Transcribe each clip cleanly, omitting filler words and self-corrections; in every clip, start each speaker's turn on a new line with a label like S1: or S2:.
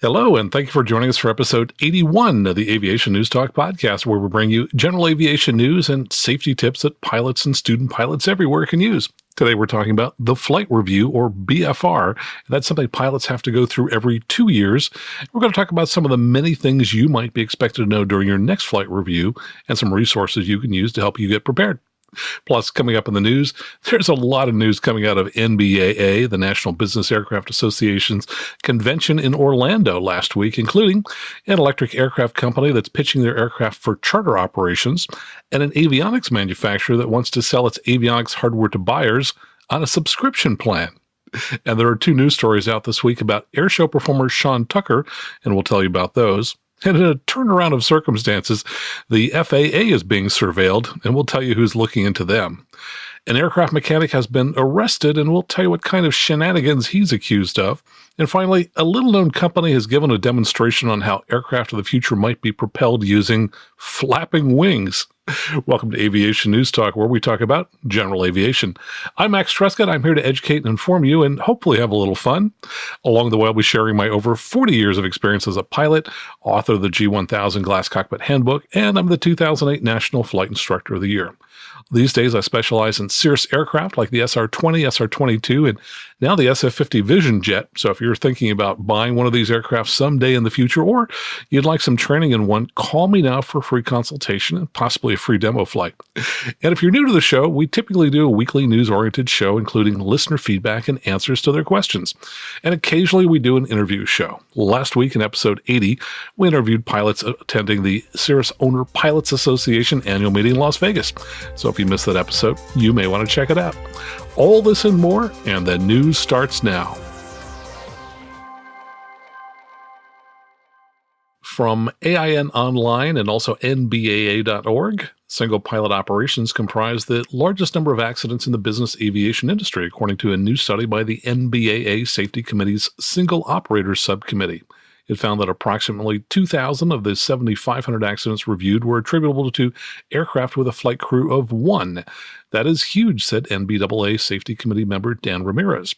S1: Hello, and thank you for joining us for episode 81 of the Aviation News Talk podcast, where we bring you general aviation news and safety tips that pilots and student pilots everywhere can use. Today, we're talking about the flight review, or BFR. That's something pilots have to go through every 2 years. We're going to talk about some of the many things you might be expected to know during your next flight review and some resources you can use to help you get prepared. Plus, coming up in the news, there's a lot of news coming out of NBAA, the National Business Aircraft Association's convention in Orlando last week, including an electric aircraft company that's pitching their aircraft for charter operations, and an avionics manufacturer that wants to sell its avionics hardware to buyers on a subscription plan. And there are two news stories out this week about airshow performer Sean Tucker, and we'll tell you about those. And in a turnaround of circumstances, the FAA is being surveilled, and we'll tell you who's looking into them. An aircraft mechanic has been arrested, and we'll tell you what kind of shenanigans he's accused of. And finally, a little-known company has given a demonstration on how aircraft of the future might be propelled using flapping wings. Welcome to Aviation News Talk, where we talk about general aviation. I'm Max Trescott. I'm here to educate and inform you and hopefully have a little fun. Along the way, I'll be sharing my over 40 years of experience as a pilot, author of the G1000 Glass Cockpit Handbook, and I'm the 2008 National Flight Instructor of the Year. These days, I specialize in Cirrus aircraft like the SR20, SR22, and now the SF50 Vision Jet. So if you're thinking about buying one of these aircraft someday in the future, or you'd like some training in one, call me now for a free consultation and possibly a free demo flight. And if you're new to the show, we typically do a weekly news-oriented show, including listener feedback and answers to their questions. And occasionally we do an interview show. Last week in episode 80, we interviewed pilots attending the Cirrus Owner Pilots Association annual meeting in Las Vegas. So if you missed that episode, you may want to check it out. All this and more, and the news starts now. From AIN Online and also NBAA.org, single pilot operations comprise the largest number of accidents in the business aviation industry, according to a new study by the NBAA Safety Committee's Single Operators Subcommittee. It found that approximately 2,000 of the 7,500 accidents reviewed were attributable to aircraft with a flight crew of one. That is huge, said NBAA Safety Committee member Dan Ramirez.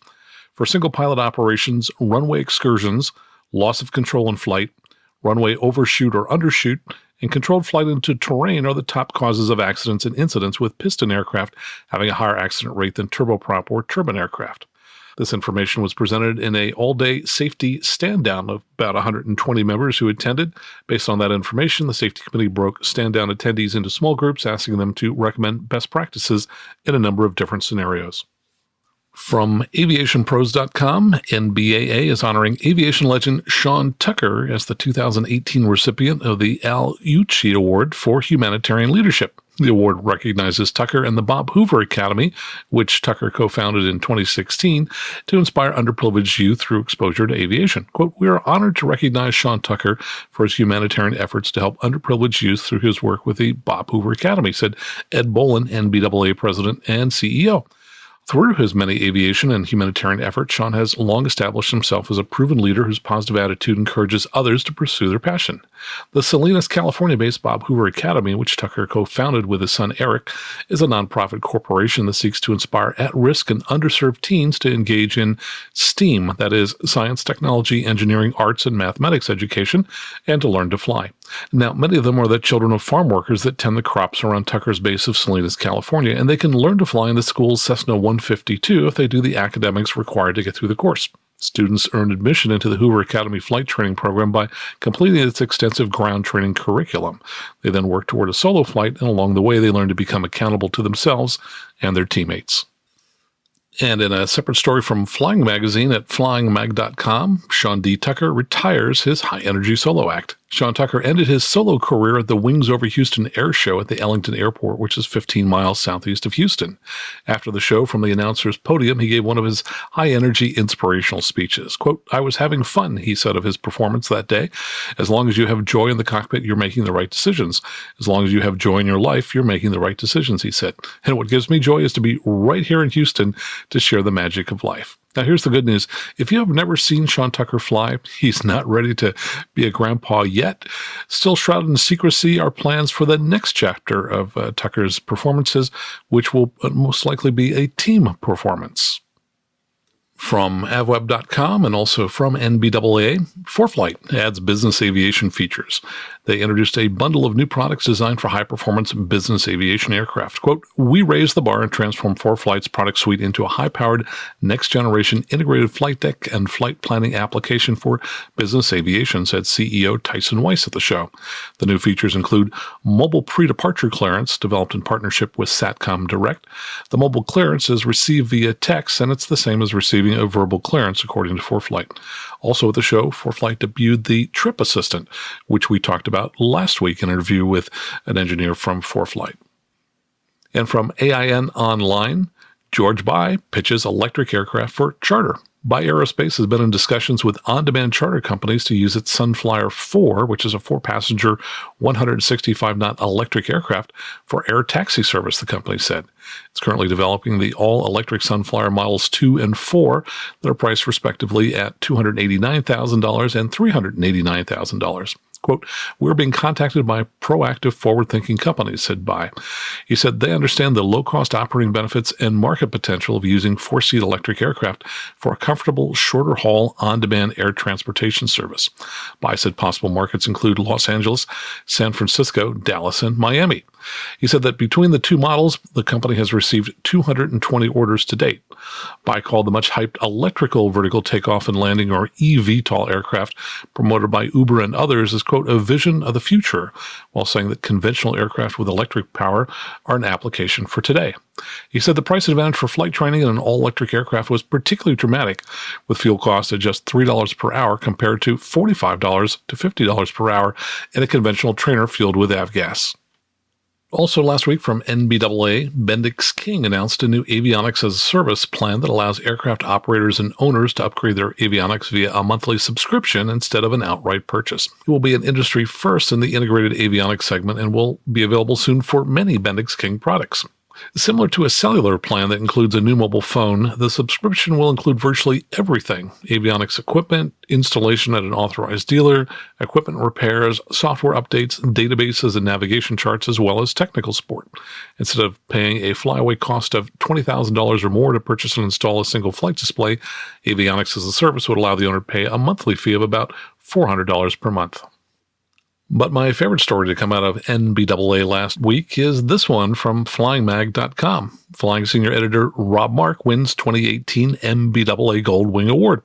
S1: For single pilot operations, runway excursions, loss of control in flight, runway overshoot or undershoot, and controlled flight into terrain are the top causes of accidents and incidents, with piston aircraft having a higher accident rate than turboprop or turbine aircraft. This information was presented in an all-day safety stand-down of about 120 members who attended. Based on that information, the safety committee broke stand-down attendees into small groups, asking them to recommend best practices in a number of different scenarios. From aviationpros.com, NBAA is honoring aviation legend Sean Tucker as the 2018 recipient of the Al Uchi Award for Humanitarian Leadership. The award recognizes Tucker and the Bob Hoover Academy, which Tucker co-founded in 2016, to inspire underprivileged youth through exposure to aviation. Quote, "We are honored to recognize Sean Tucker for his humanitarian efforts to help underprivileged youth through his work with the Bob Hoover Academy," said Ed Bolin, NBAA president and CEO. Through his many aviation and humanitarian efforts, Sean has long established himself as a proven leader whose positive attitude encourages others to pursue their passion. The Salinas, California-based Bob Hoover Academy, which Tucker co-founded with his son Eric, is a nonprofit corporation that seeks to inspire at-risk and underserved teens to engage in STEAM, that is, science, technology, engineering, arts, and mathematics education, and to learn to fly. Now, many of them are the children of farm workers that tend the crops around Tucker's base of Salinas, California, and they can learn to fly in the school's Cessna 152 if they do the academics required to get through the course. Students earn admission into the Hoover Academy flight training program by completing its extensive ground training curriculum. They then work toward a solo flight, and along the way they learn to become accountable to themselves and their teammates. And in a separate story from Flying Magazine at flyingmag.com, Sean D. Tucker retires his high-energy solo act. Sean Tucker ended his solo career at the Wings Over Houston Air Show at the Ellington Airport, which is 15 miles southeast of Houston. After the show, from the announcer's podium, he gave one of his high-energy inspirational speeches. Quote, "I was having fun," he said of his performance that day. "As long as you have joy in the cockpit, you're making the right decisions. As long as you have joy in your life, you're making the right decisions," he said. "And what gives me joy is to be right here in Houston to share the magic of life." Now, here's the good news. If you have never seen Sean Tucker fly, he's not ready to be a grandpa yet. Still shrouded in secrecy are plans for the next chapter of Tucker's performances, which will most likely be a team performance. From avweb.com and also from NBAA, ForeFlight adds business aviation features. They introduced a bundle of new products designed for high-performance business aviation aircraft. Quote, "We raised the bar and transformed ForeFlight's product suite into a high-powered, next-generation integrated flight deck and flight planning application for business aviation," said CEO Tyson Weiss at the show. The new features include mobile pre-departure clearance, developed in partnership with Satcom Direct. The mobile clearance is received via text, and it's the same as receiving a verbal clearance, according to ForeFlight. Also at the show, ForeFlight debuted the Trip Assistant, which we talked about last week in an interview with an engineer from ForeFlight. And from AIN Online, George Bai pitches electric aircraft for charter. Bai Aerospace has been in discussions with on-demand charter companies to use its Sunflyer 4, which is a 4-passenger, 165-knot electric aircraft, for air taxi service, the company said. It's currently developing the all-electric Sunflyer Models 2 and 4 that are priced respectively at $289,000 and $389,000. Quote, "We're being contacted by proactive, forward-thinking companies," said Bai. He said they understand the low-cost operating benefits and market potential of using 4-seat electric aircraft for a comfortable, shorter-haul, on-demand air transportation service. Bai said possible markets include Los Angeles, San Francisco, Dallas, and Miami. He said that between the two models, the company has received 220 orders to date. Bai called the much-hyped electrical vertical takeoff and landing, or eVTOL aircraft, promoted by Uber and others, as, quote, "a vision of the future," while saying that conventional aircraft with electric power are an application for today. He said the price advantage for flight training in an all-electric aircraft was particularly dramatic, with fuel costs at just $3 per hour compared to $45 to $50 per hour in a conventional trainer fueled with avgas. Also last week from NBAA, Bendix King announced a new avionics as a service plan that allows aircraft operators and owners to upgrade their avionics via a monthly subscription instead of an outright purchase. It will be an industry first in the integrated avionics segment and will be available soon for many Bendix King products. Similar to a cellular plan that includes a new mobile phone, the subscription will include virtually everything: avionics equipment, installation at an authorized dealer, equipment repairs, software updates, databases, and navigation charts, as well as technical support. Instead of paying a flyaway cost of $20,000 or more to purchase and install a single flight display, avionics as a service would allow the owner to pay a monthly fee of about $400 per month. But my favorite story to come out of NBAA last week is this one from FlyingMag.com. Flying Senior Editor Rob Mark wins 2018 NBAA Gold Wing Award.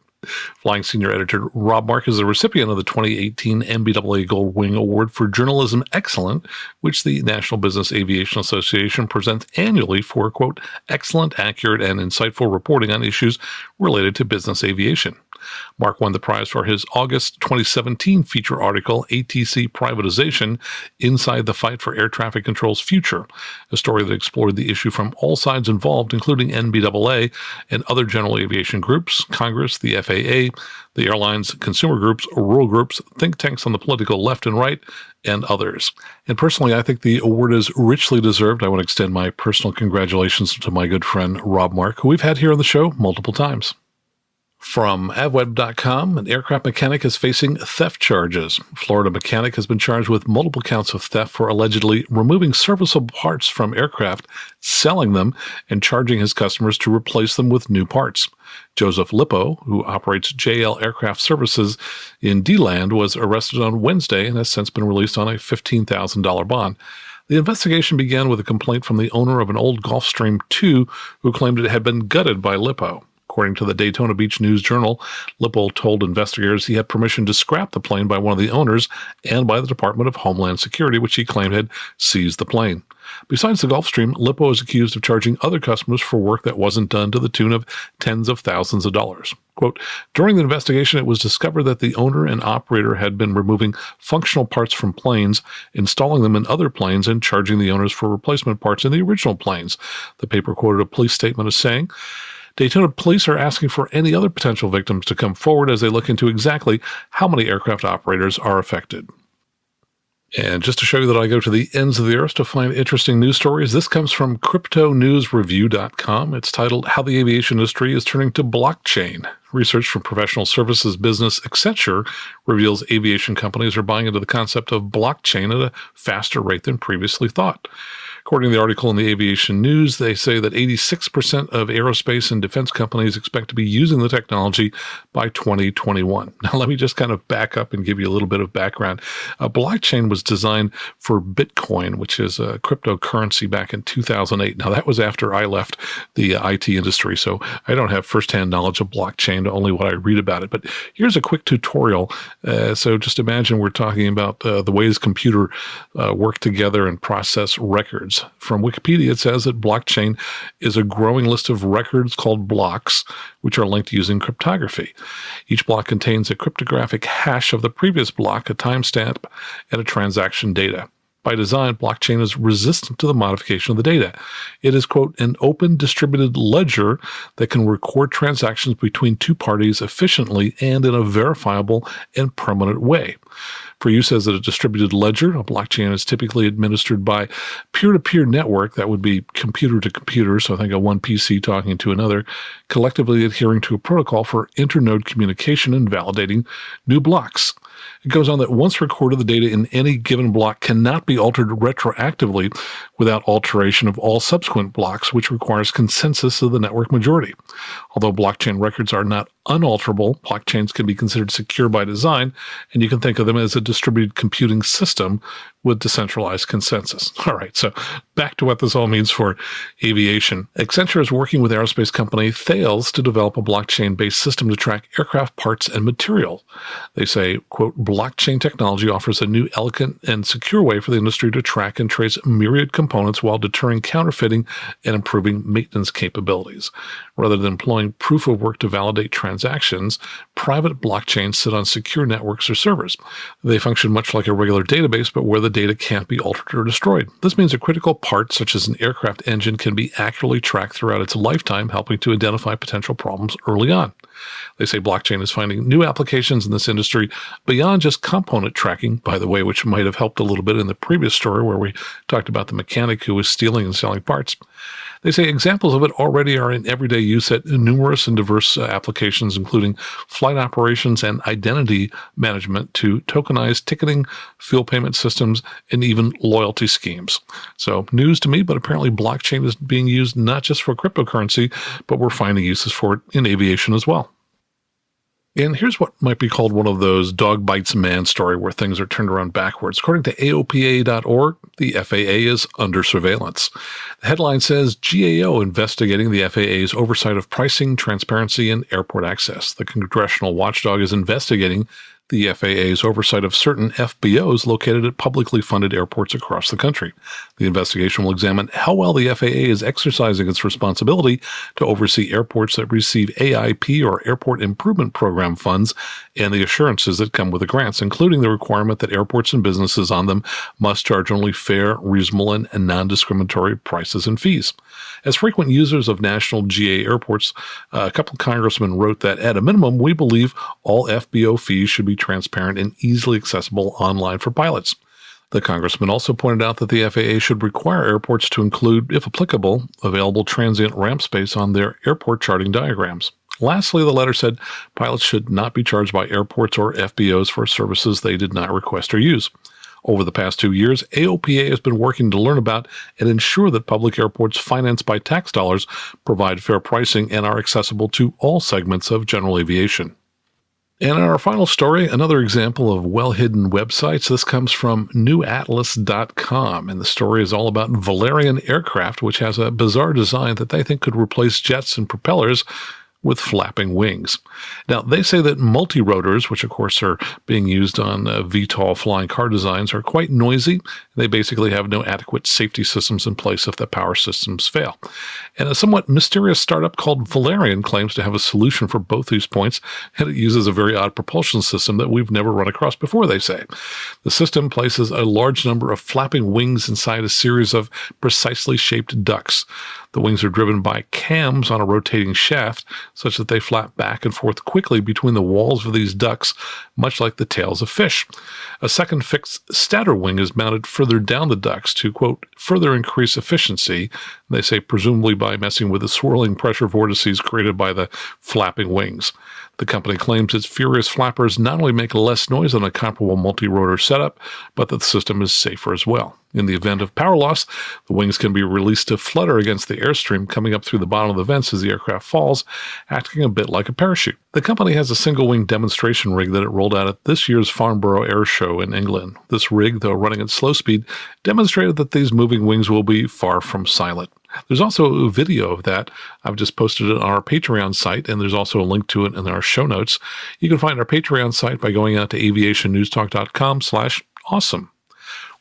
S1: Flying Senior Editor Rob Mark is the recipient of the 2018 NBAA Gold Wing Award for Journalism Excellent, which the National Business Aviation Association presents annually for, quote, "excellent, accurate, and insightful reporting on issues related to business aviation." Mark won the prize for his August 2017 feature article, "ATC Privatization: Inside the Fight for Air Traffic Control's Future," a story that explored the issue from all sides involved, including NBAA and other general aviation groups, Congress, the FAA, the airlines, consumer groups, rural groups, think tanks on the political left and right, and others. And personally, I think the award is richly deserved. I want to extend my personal congratulations to my good friend Rob Mark, who we've had here on the show multiple times. From avweb.com, an aircraft mechanic is facing theft charges. Florida mechanic has been charged with multiple counts of theft for allegedly removing serviceable parts from aircraft, selling them, and charging his customers to replace them with new parts. Joseph Lippo, who operates JL Aircraft Services in D-Land, was arrested on Wednesday and has since been released on a $15,000 bond. The investigation began with a complaint from the owner of an old Gulfstream II who claimed it had been gutted by Lippo. According to the Daytona Beach News-Journal, Lippo told investigators he had permission to scrap the plane by one of the owners and by the Department of Homeland Security, which he claimed had seized the plane. Besides the Gulfstream, Lippo is accused of charging other customers for work that wasn't done to the tune of tens of thousands of dollars. Quote, "During the investigation, it was discovered that the owner and operator had been removing functional parts from planes, installing them in other planes, and charging the owners for replacement parts in the original planes." The paper quoted a police statement as saying, "Daytona police are asking for any other potential victims to come forward as they look into exactly how many aircraft operators are affected." And just to show you that I go to the ends of the earth to find interesting news stories, this comes from CryptoNewsReview.com. It's titled, "How the Aviation Industry is Turning to Blockchain." Research from professional services business Accenture reveals aviation companies are buying into the concept of blockchain at a faster rate than previously thought. According to the article in the Aviation News, they say that 86% of aerospace and defense companies expect to be using the technology by 2021. Now, let me just kind of back up and give you a little bit of background. Blockchain was designed for Bitcoin, which is a cryptocurrency, back in 2008. Now, that was after I left the IT industry, so I don't have firsthand knowledge of blockchain, only what I read about it. But here's a quick tutorial. So just imagine we're talking about the ways computers work together and process records. From Wikipedia, it says that blockchain is a growing list of records called blocks, which are linked using cryptography. Each block contains a cryptographic hash of the previous block, a timestamp, and a transaction data. By design, blockchain is resistant to the modification of the data. It is, quote, an open distributed ledger that can record transactions between two parties efficiently and in a verifiable and permanent way. For use as a distributed ledger, a blockchain is typically administered by peer-to-peer network, that would be computer to computer, so I think one PC talking to another, collectively adhering to a protocol for internode communication and validating new blocks. It goes on that once recorded, the data in any given block cannot be altered retroactively without alteration of all subsequent blocks, which requires consensus of the network majority. Although blockchain records are not unalterable, blockchains can be considered secure by design, and you can think of them as a distributed computing system with decentralized consensus. All right, so back to what this all means for aviation. Accenture is working with aerospace company Thales to develop a blockchain-based system to track aircraft parts and material. They say, quote, blockchain technology offers a new, elegant, and secure way for the industry to track and trace myriad components while deterring counterfeiting and improving maintenance capabilities. Rather than employing proof of work to validate transactions, private blockchains sit on secure networks or servers. They function much like a regular database, but where the data can't be altered or destroyed. This means a critical part, such as an aircraft engine, can be accurately tracked throughout its lifetime, helping to identify potential problems early on. They say blockchain is finding new applications in this industry beyond just component tracking, by the way, which might have helped a little bit in the previous story where we talked about the mechanic who was stealing and selling parts. They say examples of it already are in everyday use at numerous and diverse applications, including flight operations and identity management to tokenized ticketing, fuel payment systems, and even loyalty schemes. So news to me, but apparently blockchain is being used not just for cryptocurrency, but we're finding uses for it in aviation as well. And here's what might be called one of those dog bites man story where things are turned around backwards. According to AOPA.org, the FAA is under surveillance. The headline says, GAO investigating the FAA's oversight of pricing, transparency, and airport access. The congressional watchdog is investigating the FAA's oversight of certain FBOs located at publicly funded airports across the country. The investigation will examine how well the FAA is exercising its responsibility to oversee airports that receive AIP or Airport Improvement Program funds and the assurances that come with the grants, including the requirement that airports and businesses on them must charge only fair, reasonable, and non-discriminatory prices and fees. As frequent users of national GA airports, a couple of congressmen wrote that, at a minimum, we believe all FBO fees should be transparent and easily accessible online for pilots. The congressman also pointed out that the FAA should require airports to include, if applicable, available transient ramp space on their airport charting diagrams. Lastly, the letter said pilots should not be charged by airports or FBOs for services they did not request or use. Over the past 2 years, AOPA has been working to learn about and ensure that public airports financed by tax dollars provide fair pricing and are accessible to all segments of general aviation. And in our final story, another example of well-hidden websites. This comes from newatlas.com, and the story is all about Valerian Aircraft, which has a bizarre design that they think could replace jets and propellers with flapping wings. Now, they say that multi-rotors, which of course are being used on VTOL flying car designs, are quite noisy. They basically have no adequate safety systems in place if the power systems fail. And a somewhat mysterious startup called Valerian claims to have a solution for both these points, and it uses a very odd propulsion system that we've never run across before, they say. The system places a large number of flapping wings inside a series of precisely shaped ducts. The wings are driven by cams on a rotating shaft such that they flap back and forth quickly between the walls of these ducts, much like the tails of fish. A second fixed stator wing is mounted further down the ducts to, quote, further increase efficiency, they say presumably by messing with the swirling pressure vortices created by the flapping wings. The company claims its furious flappers not only make less noise than a comparable multi-rotor setup, but that the system is safer as well. In the event of power loss, the wings can be released to flutter against the airstream coming up through the bottom of the vents as the aircraft falls, acting a bit like a parachute. The company has a single-wing demonstration rig that it rolled out at this year's Farnborough Air Show in England. This rig, though running at slow speed, demonstrated that these moving wings will be far from silent. There's also a video of that. I've just posted it on our Patreon site, and there's also a link to it in our show notes. You can find our Patreon site by going out to aviationnewstalk.com/awesome.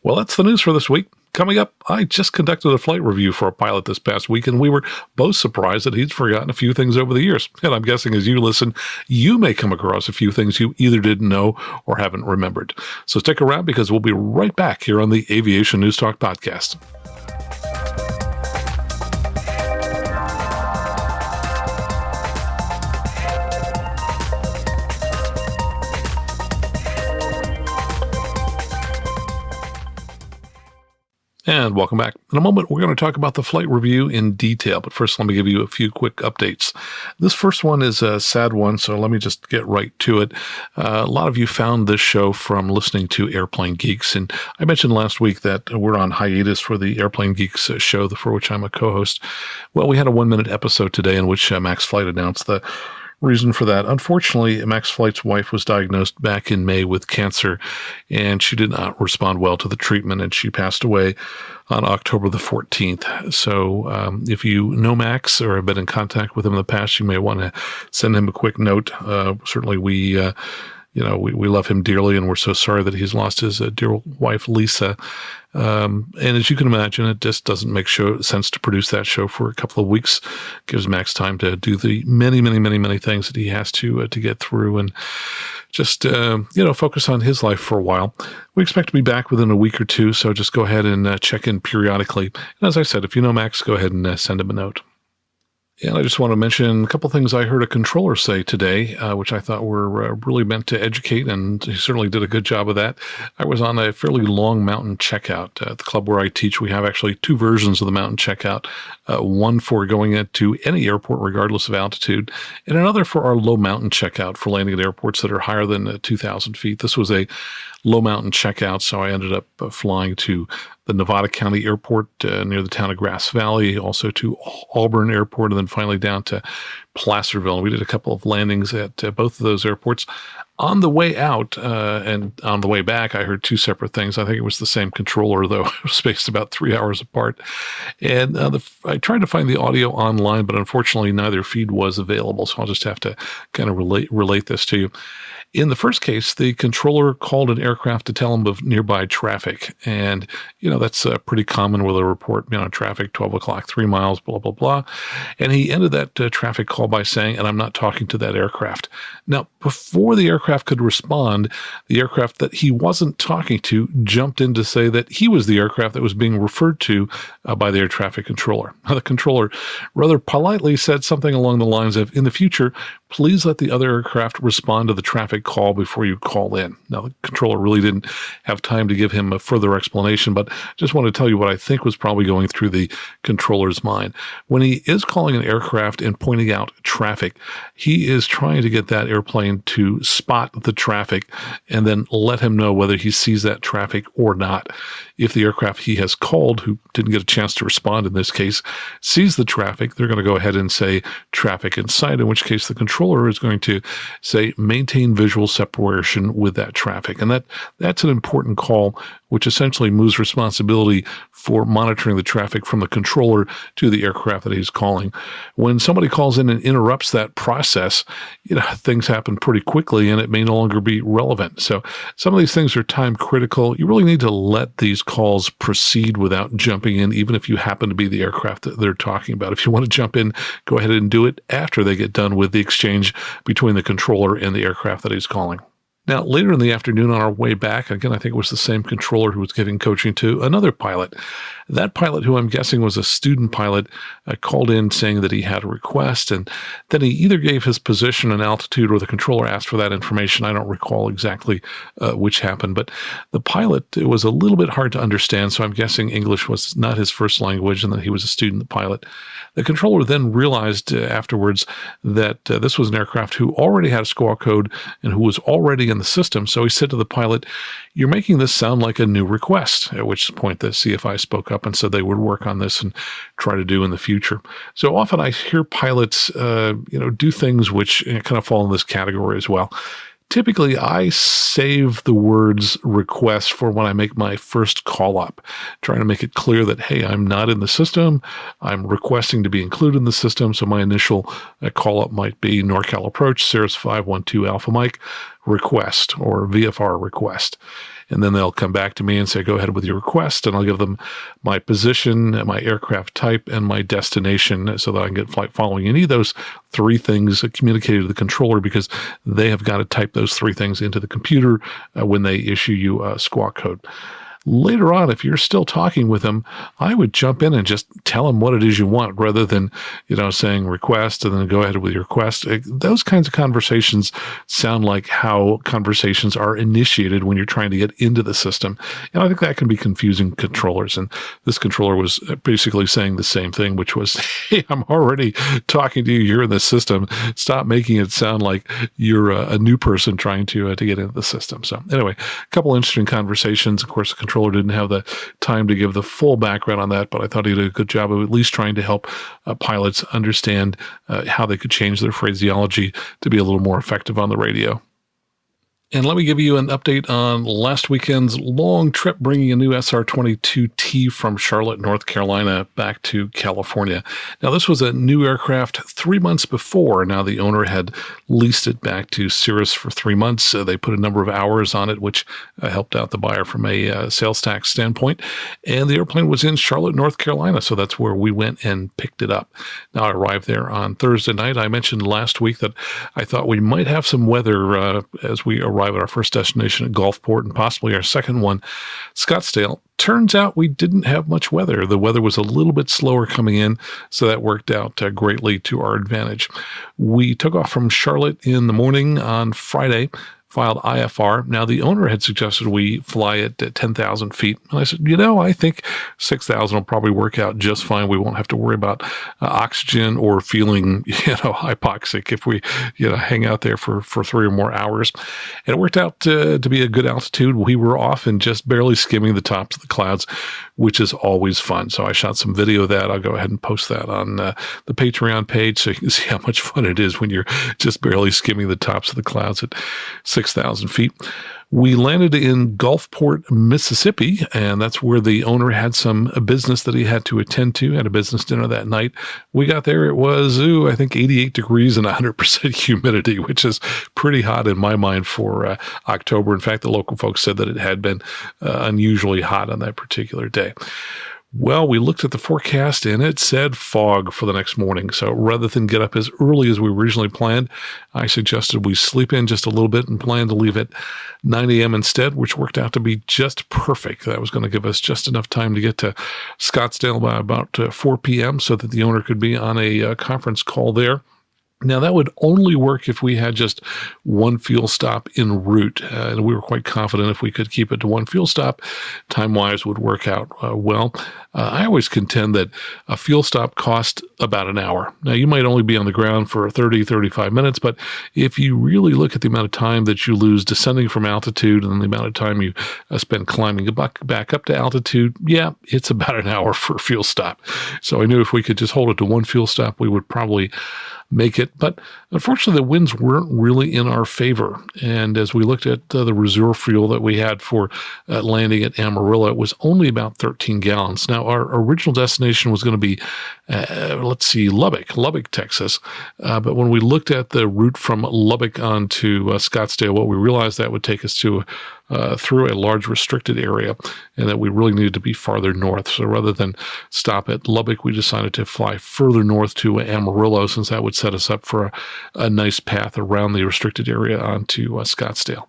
S1: Well, that's the news for this week. Coming up, I just conducted a flight review for a pilot this past week, and we were both surprised that he'd forgotten a few things over the years. And I'm guessing as you listen, you may come across a few things you either didn't know or haven't remembered. So stick around because we'll be right back here on the Aviation News Talk podcast. And welcome back. In a moment, we're going to talk about the flight review in detail. But first, let me give you a few quick updates. This first one is a sad one, so let me just get right to it. A lot of you found this show from listening to Airplane Geeks. And I mentioned last week that we're on hiatus for the Airplane Geeks show, for which I'm a co-host. Well, we had a 1-minute episode today in which Max Flight announced the reason for that. Unfortunately, Max Flight's wife was diagnosed back in May with cancer, and she did not respond well to the treatment, and she passed away on October the 14th. So if you know Max or have been in contact with him in the past, you may want to send him a quick note. Certainly we love him dearly, and we're so sorry that he's lost his dear wife, Lisa. And as you can imagine, it just doesn't make sense to produce that show for a couple of weeks. Gives Max time to do the many, many, many, many things that he has to get through, and just focus on his life for a while. We expect to be back within a week or two, so just go ahead and check in periodically. And as I said, if you know Max, go ahead and send him a note. And I just want to mention a couple things I heard a controller say today, which I thought were really meant to educate, and he certainly did a good job of that. I was on a fairly long mountain checkout. At the club where I teach, we have actually 2 versions of the mountain checkout, one for going into any airport regardless of altitude, and another for our low mountain checkout for landing at airports that are higher than 2,000 feet. This was a low mountain checkout, so I ended up flying to the Nevada County Airport near the town of Grass Valley, also to Auburn Airport, and then finally down to Placerville. And we did a couple of landings at both of those airports. On the way out and on the way back, I heard 2 separate things. I think it was the same controller, though it was spaced about 3 hours apart. And I tried to find the audio online, but unfortunately neither feed was available, so I'll just have to kind of relate this to you. In the first case, the controller called an aircraft to tell him of nearby traffic. And, that's pretty common with a report, traffic, 12 o'clock, 3 miles, blah, blah, blah. And he ended that traffic call by saying, and I'm not talking to that aircraft. Now, before the aircraft could respond, the aircraft that he wasn't talking to jumped in to say that he was the aircraft that was being referred to by the air traffic controller. Now, the controller rather politely said something along the lines of, in the future, please let the other aircraft respond to the traffic call before you call in. Now, the controller really didn't have time to give him a further explanation, but just want to tell you what I think was probably going through the controller's mind. When he is calling an aircraft and pointing out traffic, he is trying to get that airplane to spot the traffic and then let him know whether he sees that traffic or not. If the aircraft he has called, who didn't get a chance to respond in this case, sees the traffic, they're going to go ahead and say traffic in sight, in which case the controller is going to say maintain visual separation with that traffic. And that's an important call, which essentially moves responsibility for monitoring the traffic from the controller to the aircraft that he's calling. When somebody calls in and interrupts that process, things happen pretty quickly and it may no longer be relevant. So some of these things are time critical. You really need to let these calls proceed without jumping in, even if you happen to be the aircraft that they're talking about. If you want to jump in, go ahead and do it after they get done with the exchange between the controller and the aircraft that he's calling. Now, later in the afternoon on our way back, again, I think it was the same controller who was giving coaching to another pilot. That pilot, who I'm guessing was a student pilot, called in saying that he had a request, and then he either gave his position and altitude or the controller asked for that information. I don't recall exactly which happened, but the pilot, it was a little bit hard to understand, so I'm guessing English was not his first language and that he was a student pilot. The controller then realized afterwards that this was an aircraft who already had a squawk code and who was already in the system, so he said to the pilot, "You're making this sound like a new request," at which point the CFI spoke up and said they would work on this and try to do in the future. So often I hear pilots do things which kind of fall in this category as well. Typically, I save the words request for when I make my first call up, trying to make it clear that, hey, I'm not in the system. I'm requesting to be included in the system. So my initial call up might be NorCal approach, Cirrus 512 Alpha Mike request or VFR request. And then they'll come back to me and say, go ahead with your request. And I'll give them my position, my aircraft type, and my destination so that I can get flight following. You need those three things communicated to the controller because they have got to type those three things into the computer when they issue you a squawk code. Later on, if you're still talking with them, I would jump in and just tell them what it is you want rather than, saying request and then go ahead with your request. Those kinds of conversations sound like how conversations are initiated when you're trying to get into the system. And I think that can be confusing controllers. And this controller was basically saying the same thing, which was, hey, I'm already talking to you. You're in the system. Stop making it sound like you're a new person trying to get into the system. So anyway, a couple interesting conversations. Of course, the controller didn't have the time to give the full background on that, but I thought he did a good job of at least trying to help pilots understand how they could change their phraseology to be a little more effective on the radio. And let me give you an update on last weekend's long trip bringing a new SR22T from Charlotte, North Carolina back to California. Now, this was a new aircraft 3 months before. Now, the owner had leased it back to Cirrus for 3 months. They put a number of hours on it, which helped out the buyer from a sales tax standpoint. And the airplane was in Charlotte, North Carolina, so that's where we went and picked it up. Now, I arrived there on Thursday night. I mentioned last week that I thought we might have some weather as we arrived at our first destination at Gulfport and possibly our second one, Scottsdale. Turns out we didn't have much weather. The weather was a little bit slower coming in, so that worked out greatly to our advantage. We took off from Charlotte in the morning on Friday, filed IFR. Now, the owner had suggested we fly it at 10,000 feet. And I said, I think 6,000 will probably work out just fine. We won't have to worry about oxygen or feeling, hypoxic if we, hang out there for 3 or more hours. And it worked out to be a good altitude. We were off and just barely skimming the tops of the clouds, which is always fun. So I shot some video of that. I'll go ahead and post that on the Patreon page so you can see how much fun it is when you're just barely skimming the tops of the clouds at 6,000 feet. We landed in Gulfport, Mississippi, and that's where the owner had some business that he had to attend to, had a business dinner that night. We got there, it was, I think 88 degrees and 100% humidity, which is pretty hot in my mind for October. In fact, the local folks said that it had been unusually hot on that particular day. Well, we looked at the forecast and it said fog for the next morning. So rather than get up as early as we originally planned, I suggested we sleep in just a little bit and plan to leave at 9 a.m. instead, which worked out to be just perfect. That was going to give us just enough time to get to Scottsdale by about 4 p.m. so that the owner could be on a conference call there. Now, that would only work if we had just one fuel stop en route, and we were quite confident if we could keep it to one fuel stop, time-wise would work out well. I always contend that a fuel stop costs about an hour. Now, you might only be on the ground for 30, 35 minutes, but if you really look at the amount of time that you lose descending from altitude and the amount of time you spend climbing back up to altitude, yeah, it's about an hour for a fuel stop. So I knew if we could just hold it to one fuel stop, we would probably make it. But unfortunately, the winds weren't really in our favor. And as we looked at the reserve fuel that we had for landing at Amarillo, it was only about 13 gallons. Now, our original destination was going to be, Lubbock, Texas. But when we looked at the route from Lubbock onto Scottsdale, what we realized that would take us to through a large restricted area and that we really needed to be farther north. So rather than stop at Lubbock, we decided to fly further north to Amarillo, since that would set us up for a nice path around the restricted area onto Scottsdale.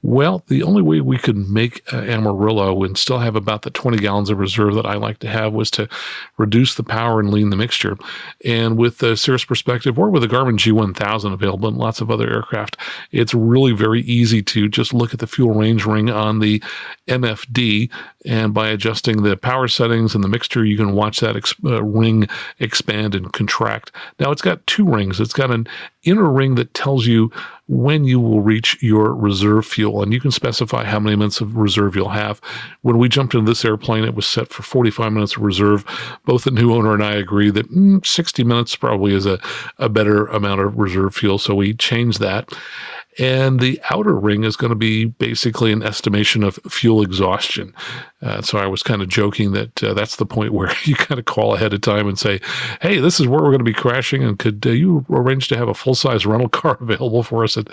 S1: Well, the only way we could make Amarillo and still have about the 20 gallons of reserve that I like to have was to reduce the power and lean the mixture. And with the Cirrus Perspective, or with the Garmin G1000 available and lots of other aircraft, it's really very easy to just look at the fuel range ring on the MFD, and by adjusting the power settings and the mixture, you can watch that ring expand and contract. Now, it's got two rings. It's got an inner ring that tells you when you will reach your reserve fuel, and you can specify how many minutes of reserve you'll have. When we jumped into this airplane, it was set for 45 minutes of reserve. Both the new owner and I agree that 60 minutes probably is a better amount of reserve fuel, so we changed that. And the outer ring is going to be basically an estimation of fuel exhaustion. So I was kind of joking that that's the point where you kind of call ahead of time and say, hey, this is where we're going to be crashing, and could you arrange to have a full-size rental car available for us at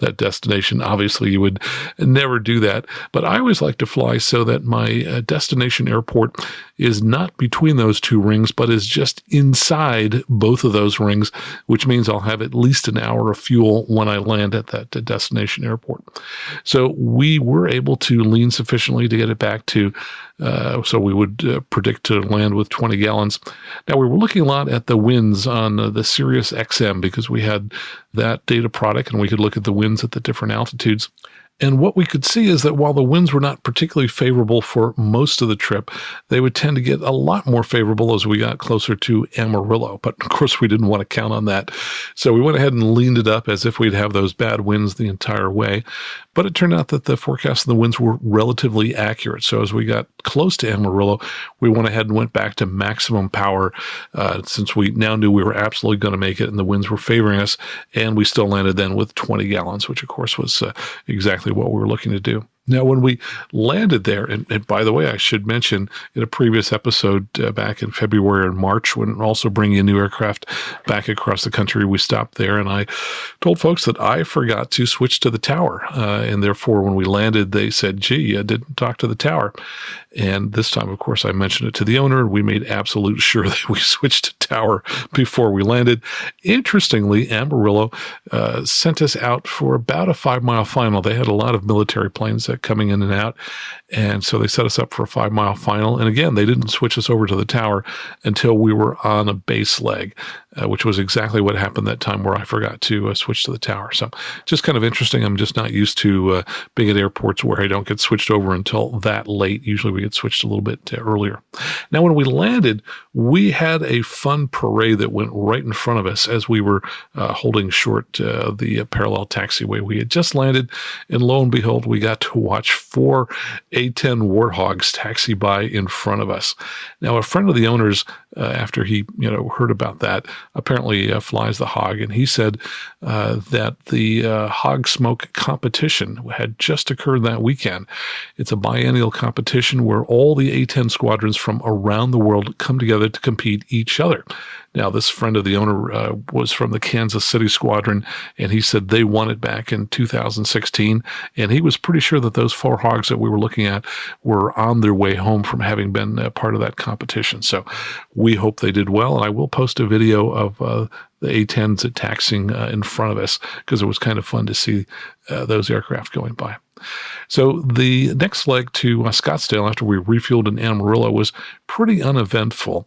S1: that destination? Obviously, you would never do that. But I always like to fly so that my destination airport is not between those two rings, but is just inside both of those rings, which means I'll have at least an hour of fuel when I land at that destination airport. So we were able to lean sufficiently to get it back to, so we would predict to land with 20 gallons. Now, we were looking a lot at the winds on the Sirius XM because we had that data product and we could look at the winds at the different altitudes. And what we could see is that while the winds were not particularly favorable for most of the trip, they would tend to get a lot more favorable as we got closer to Amarillo. But of course, we didn't want to count on that. So we went ahead and leaned it up as if we'd have those bad winds the entire way. But it turned out that the forecast of the winds were relatively accurate. So as we got close to Amarillo, we went ahead and went back to maximum power since we now knew we were absolutely going to make it and the winds were favoring us. And we still landed then with 20 gallons, which of course was exactly what we were looking to do. Now, when we landed there, and by the way, I should mention in a previous episode back in February and March, when also bringing a new aircraft back across the country, we stopped there, and I told folks that I forgot to switch to the tower. And therefore, when we landed, they said, gee, I didn't talk to the tower. And this time, of course, I mentioned it to the owner. We made absolute sure that we switched to tower before we landed. Interestingly, Amarillo sent us out for about a 5-mile final. They had a lot of military planes coming in and out. And so they set us up for a 5-mile final. And again, they didn't switch us over to the tower until we were on a base leg, which was exactly what happened that time where I forgot to switch to the tower. So just kind of interesting. I'm just not used to being at airports where I don't get switched over until that late. Usually we get switched a little bit earlier. Now, when we landed, we had a fun parade that went right in front of us as we were holding short the parallel taxiway. We had just landed, and lo and behold, we got to watch 4 A-10 Warthogs taxi by in front of us. Now, a friend of the owner's, after he heard about that, apparently flies the Hog, and he said that the Hog Smoke competition had just occurred that weekend. It's a biennial competition where all the A-10 squadrons from around the world come together to compete each other. Now, this friend of the owner was from the Kansas City Squadron, and he said they won it back in 2016, and he was pretty sure that those 4 Hogs that we were looking at were on their way home from having been part of that competition. So we hope they did well, and I will post a video of the A-10s taxiing in front of us because it was kind of fun to see those aircraft going by. So the next leg to Scottsdale after we refueled in Amarillo was pretty uneventful.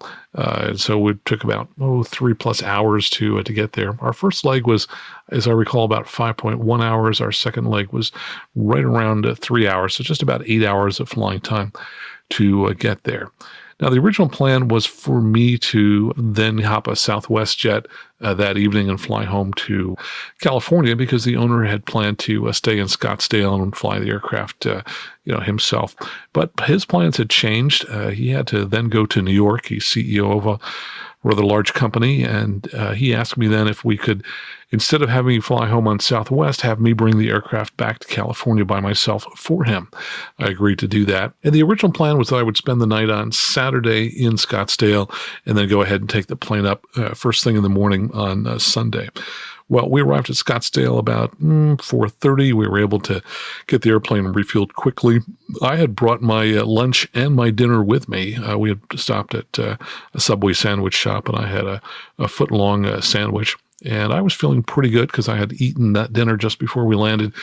S1: So it took about 3+ hours to get there. Our first leg was, as I recall, about 5.1 hours. Our second leg was right around 3 hours, so just about 8 hours of flying time to get there. Now, the original plan was for me to then hop a Southwest jet that evening and fly home to California because the owner had planned to stay in Scottsdale and fly the aircraft himself. But his plans had changed. He had to then go to New York. He's CEO of a rather large company, and he asked me then if we could, instead of having me fly home on Southwest, have me bring the aircraft back to California by myself for him. I agreed to do that. And the original plan was that I would spend the night on Saturday in Scottsdale and then go ahead and take the plane up first thing in the morning on Sunday. Well, we arrived at Scottsdale about 4:30. We were able to get the airplane refueled quickly. I had brought my lunch and my dinner with me. We had stopped at a Subway sandwich shop, and I had a foot-long sandwich. And I was feeling pretty good because I had eaten that dinner just before we landed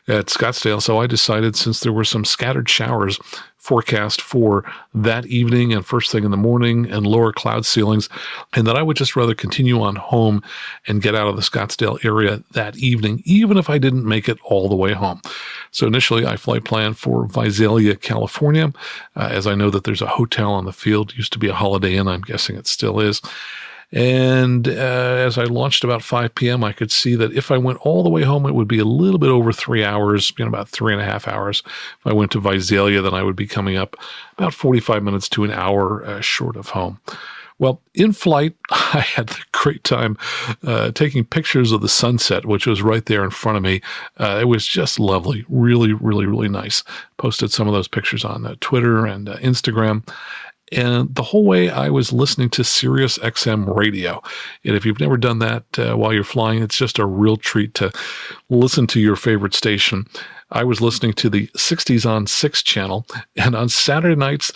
S1: at Scottsdale. So I decided, since there were some scattered showers forecast for that evening and first thing in the morning and lower cloud ceilings, and that I would just rather continue on home and get out of the Scottsdale area that evening, even if I didn't make it all the way home. So initially, I flight planned for Visalia, California, as I know that there's a hotel on the field. It used to be a Holiday Inn. I'm guessing it still is. And as I launched about 5 p.m., I could see that if I went all the way home, it would be a little bit over 3 hours, about 3.5 hours. If I went to Visalia, then I would be coming up about 45 minutes to an hour short of home. Well, in flight, I had a great time taking pictures of the sunset, which was right there in front of me. It was just lovely, really, really, really nice. Posted some of those pictures on Twitter and Instagram. And the whole way I was listening to Sirius XM radio. And if you've never done that while you're flying, it's just a real treat to listen to your favorite station. I was listening to the 60s on 6 channel, and on Saturday nights,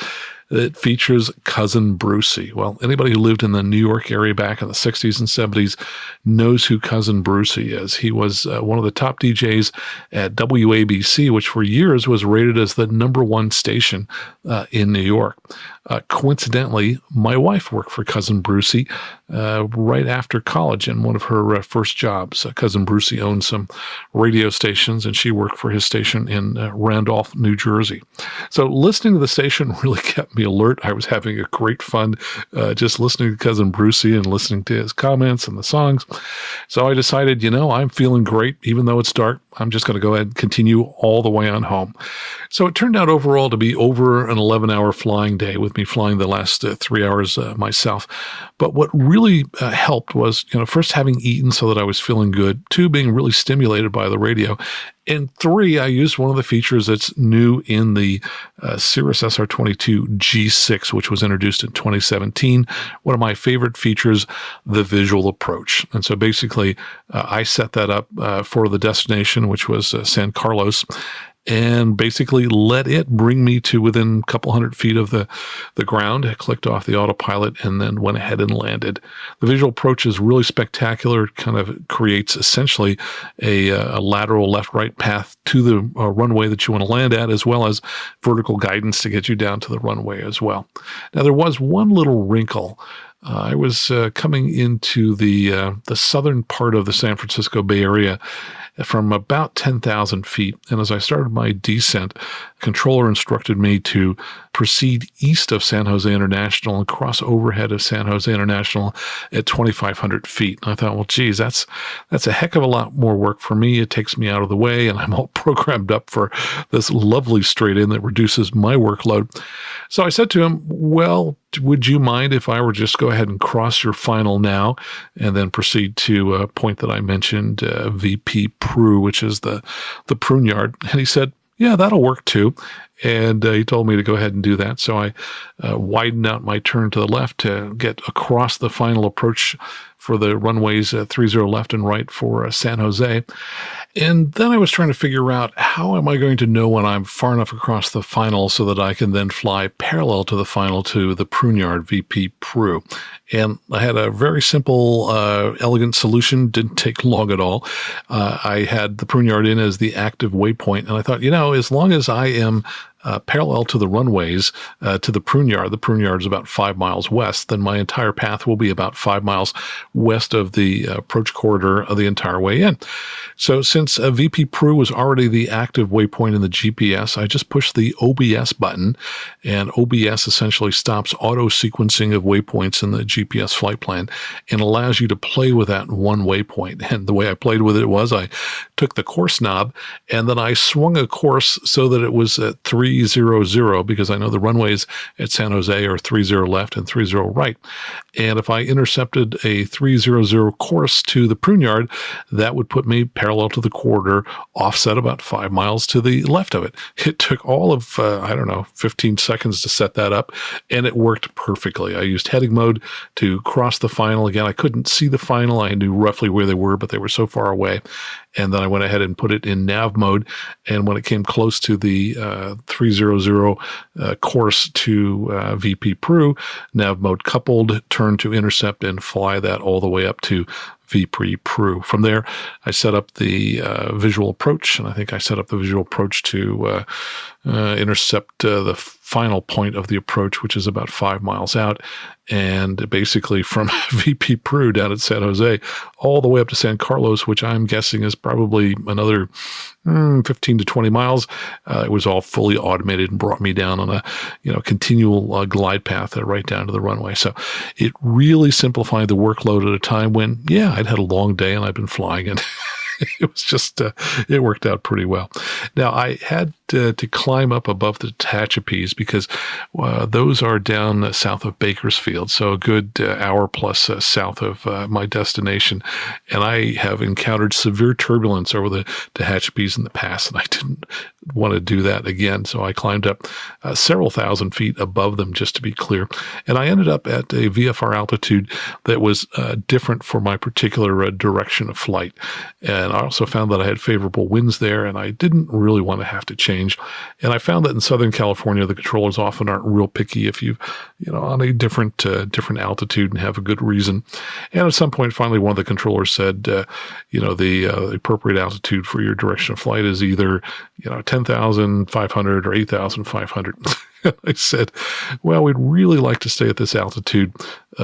S1: it features Cousin Brucey. Well, anybody who lived in the New York area back in the 60s and 70s knows who Cousin Brucey is. He was one of the top DJs at WABC, which for years was rated as the #1 station in New York. Coincidentally, my wife worked for Cousin Brucey right after college in one of her first jobs. Cousin Brucey owned some radio stations, and she worked for his station in Randolph, New Jersey. So listening to the station really kept me alert. I was having a great fun just listening to Cousin Brucey and listening to his comments and the songs. So I decided, I'm feeling great. Even though it's dark, I'm just going to go ahead and continue all the way on home. So it turned out overall to be over an 11-hour flying day, with me flying the last 3 hours myself. But what really helped was, first having eaten so that I was feeling good, 2, being really stimulated by the radio, and 3, I used one of the features that's new in the Cirrus SR20 G6, which was introduced in 2017. One of my favorite features, the visual approach. And so basically, I set that up for the destination, which was San Carlos, and basically let it bring me to within a couple hundred feet of the ground. I clicked off the autopilot and then went ahead and landed. The visual approach is really spectacular. It kind of creates essentially a lateral left-right path to the runway that you want to land at, as well as vertical guidance to get you down to the runway as well. Now, there was one little wrinkle. I was coming into the southern part of the San Francisco Bay Area from about 10,000 feet. And as I started my descent, controller instructed me to proceed east of San Jose International and cross overhead of San Jose International at 2,500 feet. And I thought, well, geez, that's a heck of a lot more work for me. It takes me out of the way, and I'm all programmed up for this lovely straight in that reduces my workload. So I said to him, well, would you mind if I were just go ahead and cross your final now and then proceed to a point that I mentioned, VP Pru, which is the prune yard? And he said, yeah, that'll work too. And he told me to go ahead and do that. So I widened out my turn to the left to get across the final approach for the runways 30 left and right for San Jose. And then I was trying to figure out, how am I going to know when I'm far enough across the final so that I can then fly parallel to the final to the prune yard, VP Pru. And I had a very simple, elegant solution. Didn't take long at all. I had the prune yard in as the active waypoint. And I thought, as long as I am parallel to the runways to the prune yard is about 5 miles west, then my entire path will be about 5 miles west of the approach corridor of the entire way in. So since VP Pru was already the active waypoint in the GPS, I just pushed the OBS button, and OBS essentially stops auto-sequencing of waypoints in the GPS flight plan and allows you to play with that one waypoint. And the way I played with it was I took the course knob and then I swung a course so that it was at 3 300 because I know the runways at San Jose are 30 left and 30 right. And if I intercepted a 300 course to the prune yard, that would put me parallel to the corridor, offset about 5 miles to the left of it. It took all of, 15 seconds to set that up, and it worked perfectly. I used heading mode to cross the final. Again, I couldn't see the final. I knew roughly where they were, but they were so far away. And then I went ahead and put it in nav mode. And when it came close to the 300 course to VP Pru, nav mode coupled, turn to intercept, and fly that all the way up to VP Pru. From there, I set up the visual approach, and I think I set up the visual approach to intercept the final point of the approach, which is about 5 miles out. And basically from VP Pru down at San Jose all the way up to San Carlos, which I'm guessing is probably another 15 to 20 miles. It was all fully automated and brought me down on a continual glide path right down to the runway. So it really simplified the workload at a time when, I'd had a long day and I've been flying, and it was just, it worked out pretty well. Now, I had to climb up above the Tehachapi's because those are down south of Bakersfield, so a good hour plus south of my destination. And I have encountered severe turbulence over the Tehachapi's in the past, and I didn't want to do that again. So I climbed up several thousand feet above them, just to be clear. And I ended up at a VFR altitude that was different for my particular direction of flight. And I also found that I had favorable winds there, and I didn't really want to have to change. And I found that in Southern California, the controllers often aren't real picky if you've, on a different altitude and have a good reason. And at some point, finally, one of the controllers said, the appropriate altitude for your direction of flight is either, 10,500 or 8,500. I said, well, we'd really like to stay at this altitude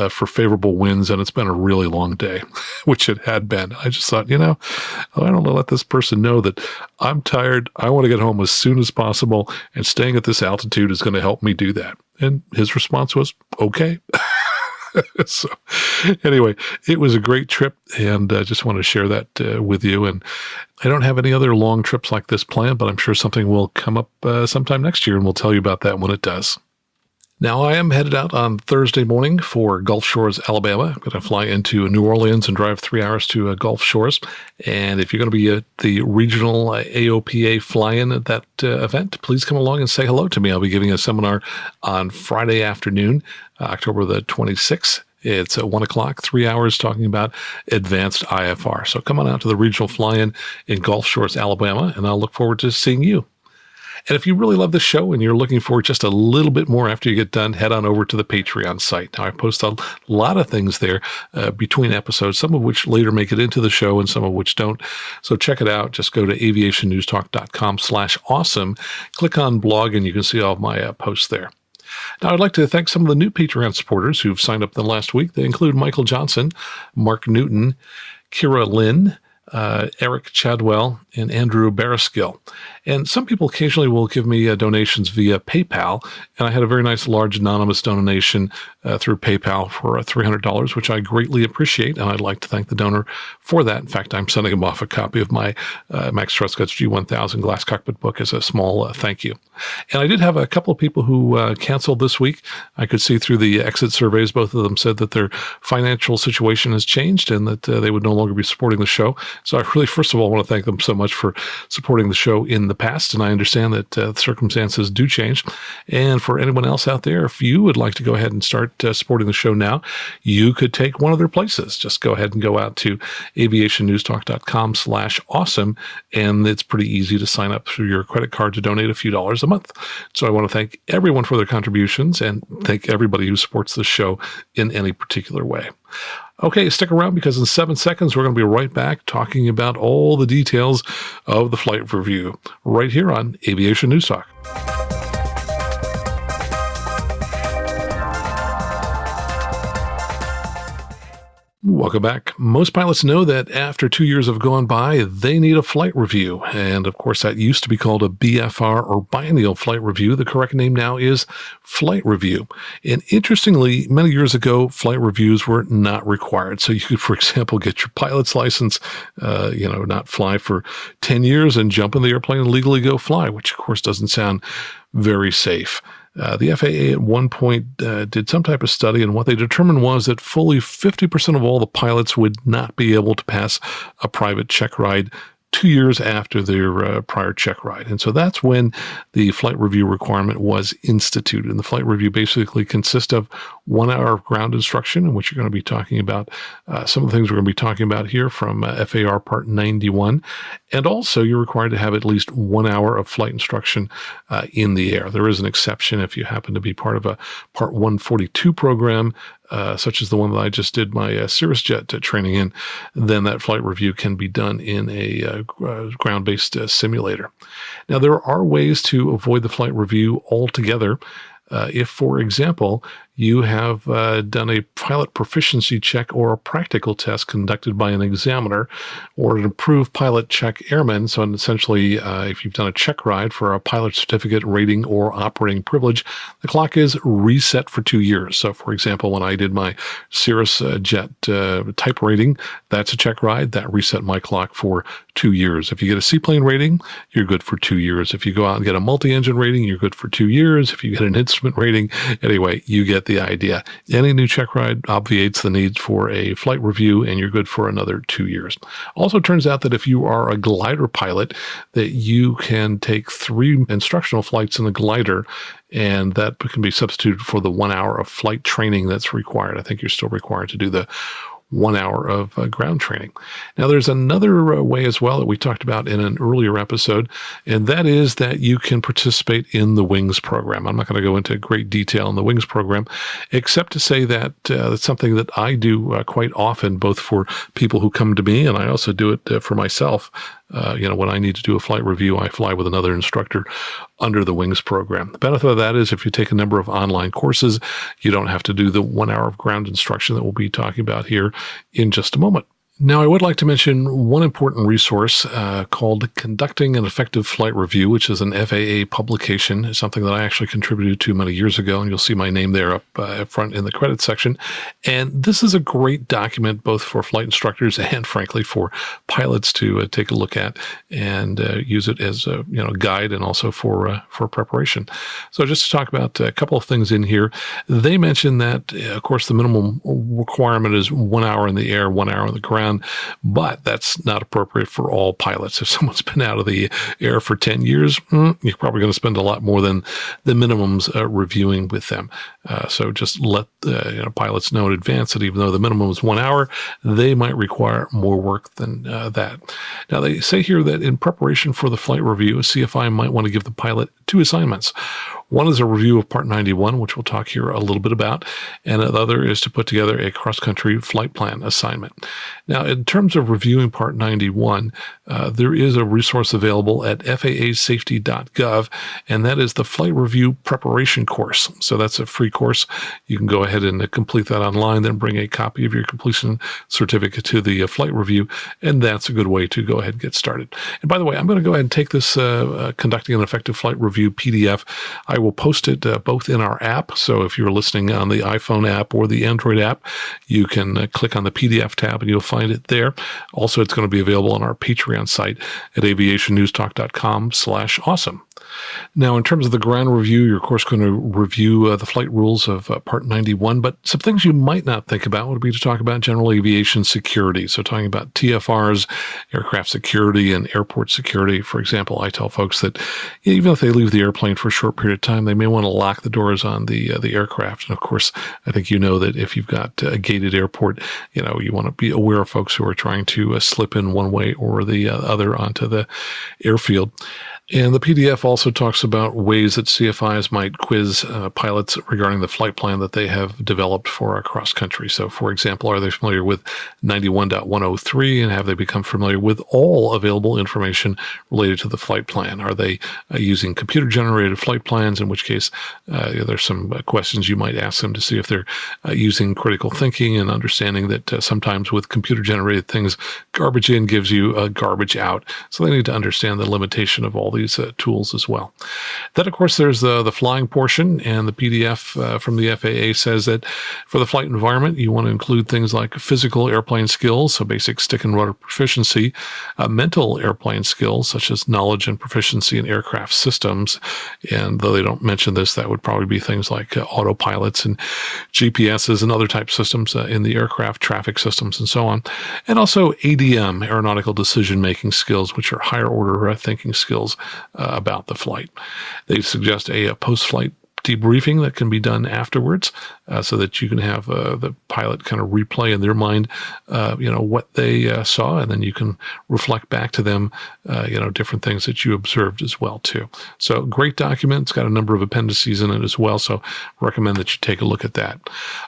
S1: for favorable winds, and it's been a really long day, which it had been. I just thought, I don't want to let this person know that I'm tired. I want to get home as soon as possible, and staying at this altitude is going to help me do that. And his response was, okay. So anyway, it was a great trip, and I just want to share that with you. And I don't have any other long trips like this planned, but I'm sure something will come up sometime next year, and we'll tell you about that when it does. Now, I am headed out on Thursday morning for Gulf Shores, Alabama. I'm going to fly into New Orleans and drive 3 hours to Gulf Shores. And if you're going to be at the regional AOPA fly-in at that event, please come along and say hello to me. I'll be giving a seminar on Friday afternoon, October the 26th. It's at 1 o'clock, 3 hours, talking about advanced IFR. So come on out to the regional fly-in in Gulf Shores, Alabama, and I'll look forward to seeing you. And if you really love the show and you're looking for just a little bit more after you get done, head on over to the Patreon site. Now, I post a lot of things there between episodes, some of which later make it into the show and some of which don't. So check it out. Just go to aviationnewstalk.com/awesome. Click on blog and you can see all of my posts there. Now, I'd like to thank some of the new Patreon supporters who've signed up in the last week. They include Michael Johnson, Mark Newton, Kira Lynn, Eric Chadwell, and Andrew Baraskill. And some people occasionally will give me donations via PayPal, and I had a very nice large anonymous donation through PayPal for $300, which I greatly appreciate, and I'd like to thank the donor for that. In fact, I'm sending him off a copy of my Max Trescott's G1000 Glass Cockpit book as a small thank you. And I did have a couple of people who canceled this week. I could see through the exit surveys, both of them said that their financial situation has changed and that they would no longer be supporting the show. So I really, first of all, want to thank them so much for supporting the show in the past, and I understand that circumstances do change. And for anyone else out there, if you would like to go ahead and start supporting the show now, you could take one of their places. Just go ahead and go out to aviationnewstalk.com/awesome, and it's pretty easy to sign up through your credit card to donate a few dollars a month. So I want to thank everyone for their contributions and thank everybody who supports the show in any particular way. Okay, stick around because in 7 seconds, we're going to be right back talking about all the details of the flight review right here on Aviation News Talk. Welcome back. Most pilots know that after 2 years have gone by, they need a flight review. And of course, that used to be called a BFR or biennial flight review. The correct name now is flight review. And interestingly, many years ago, flight reviews were not required. So you could, for example, get your pilot's license, not fly for 10 years and jump in the airplane and legally go fly, which of course doesn't sound very safe. The FAA at one point did some type of study, and what they determined was that fully 50% of all the pilots would not be able to pass a private check ride 2 years after their prior check ride. And so that's when the flight review requirement was instituted. And the flight review basically consists of 1 hour of ground instruction, in which you're going to be talking about some of the things we're going to be talking about here from FAR Part 91. And also, you're required to have at least 1 hour of flight instruction in the air. There is an exception if you happen to be part of a Part 142 program, such as the one that I just did my Cirrus jet training in, then that flight review can be done in a ground-based simulator. Now, there are ways to avoid the flight review altogether. If, for example, you have done a pilot proficiency check or a practical test conducted by an examiner or an approved pilot check airman. So essentially, if you've done a check ride for a pilot certificate rating or operating privilege, the clock is reset for 2 years. So for example, when I did my Cirrus jet type rating, that's a check ride. That reset my clock for 2 years. If you get a seaplane rating, you're good for 2 years. If you go out and get a multi-engine rating, you're good for 2 years. If you get an instrument rating, anyway, you get the idea. Any new check ride obviates the need for a flight review, and you're good for another 2 years. Also turns out that if you are a glider pilot, that you can take 3 instructional flights in a glider, and that can be substituted for the 1 hour of flight training that's required. I think you're still required to do the 1 hour of ground training. Now, there's another way as well that we talked about in an earlier episode, and that is that you can participate in the Wings program. I'm not going to go into great detail in the Wings program, except to say that that's something that I do quite often, both for people who come to me, and I also do it for myself. When I need to do a flight review, I fly with another instructor under the Wings program. The benefit of that is if you take a number of online courses, you don't have to do the 1 hour of ground instruction that we'll be talking about here in just a moment. Now, I would like to mention one important resource called Conducting an Effective Flight Review, which is an FAA publication. It's something that I actually contributed to many years ago, and you'll see my name there up front in the credits section. And this is a great document both for flight instructors and, frankly, for pilots to take a look at and use it as a guide and also for preparation. So just to talk about a couple of things in here, they mention that, of course, the minimum requirement is 1 hour in the air, 1 hour on the ground. But that's not appropriate for all pilots. If someone's been out of the air for 10 years, you're probably going to spend a lot more than the minimums reviewing with them. So just let pilots know in advance that even though the minimum is 1 hour, they might require more work than that. Now, they say here that in preparation for the flight review, a CFI might want to give the pilot 2 assignments. One is a review of Part 91, which we'll talk here a little bit about, and the other is to put together a cross-country flight plan assignment. Now, in terms of reviewing Part 91, there is a resource available at FAAsafety.gov, and that is the Flight Review Preparation Course. So that's a free course. You can go ahead and complete that online, then bring a copy of your completion certificate to the flight review, and that's a good way to go ahead and get started. And by the way, I'm going to go ahead and take this Conducting an Effective Flight Review PDF. I will post it both in our app. So if you're listening on the iPhone app or the Android app, you can click on the PDF tab and you'll find it there. Also, it's going to be available on our Patreon site at aviationnewstalk.com/awesome. Now, in terms of the ground review, you're, of course, going to review the flight rules of Part 91, but some things you might not think about would be to talk about general aviation security. So talking about TFRs, aircraft security, and airport security. For example, I tell folks that even if they leave the airplane for a short period of time, they may want to lock the doors on the aircraft. And of course, I think you know that if you've got a gated airport, you want to be aware of folks who are trying to slip in one way or the other onto the airfield. And the PDF also talks about ways that CFIs might quiz pilots regarding the flight plan that they have developed for cross country. So, for example, are they familiar with 91.103 and have they become familiar with all available information related to the flight plan? Are they using computer-generated flight plans? airlines, in which case there's some questions you might ask them to see if they're using critical thinking and understanding that sometimes with computer-generated things, garbage in gives you garbage out. So they need to understand the limitation of all these tools as well. Then, of course, there's the flying portion, and the PDF from the FAA says that for the flight environment, you want to include things like physical airplane skills, so basic stick and rudder proficiency, mental airplane skills, such as knowledge and proficiency in aircraft systems. And though they don't mention this, that would probably be things like autopilots and GPSs and other type systems in the aircraft, traffic systems, and so on. And also ADM, aeronautical decision-making skills, which are higher order thinking skills about the flight. They suggest a post-flight debriefing that can be done afterwards, so that you can have the pilot kind of replay in their mind, what they saw, and then you can reflect back to them, different things that you observed as well too. So great document. It's got a number of appendices in it as well, so recommend that you take a look at that.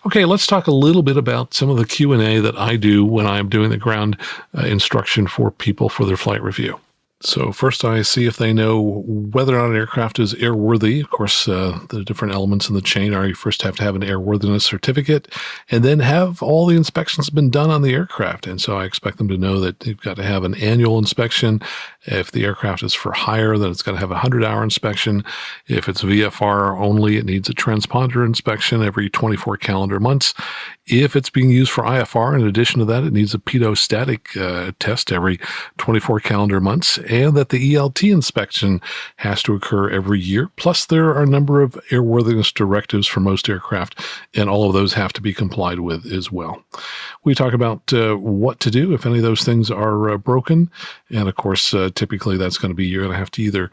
S1: Okay, let's talk a little bit about some of the Q&A that I do when I'm doing the ground instruction for people for their flight review. So first I see if they know whether or not an aircraft is airworthy. Of course, the different elements in the chain are you first have to have an airworthiness certificate and then have all the inspections been done on the aircraft. And so I expect them to know that they've got to have an annual inspection. If the aircraft is for hire, then it's got to have a 100-hour inspection. If it's VFR only, it needs a transponder inspection every 24 calendar months. If it's being used for IFR, in addition to that, it needs a pedostatic test every 24 calendar months, and that the ELT inspection has to occur every year. Plus, there are a number of airworthiness directives for most aircraft, and all of those have to be complied with as well. We talk about what to do if any of those things are broken, and of course, typically that's going to be you're going to have to either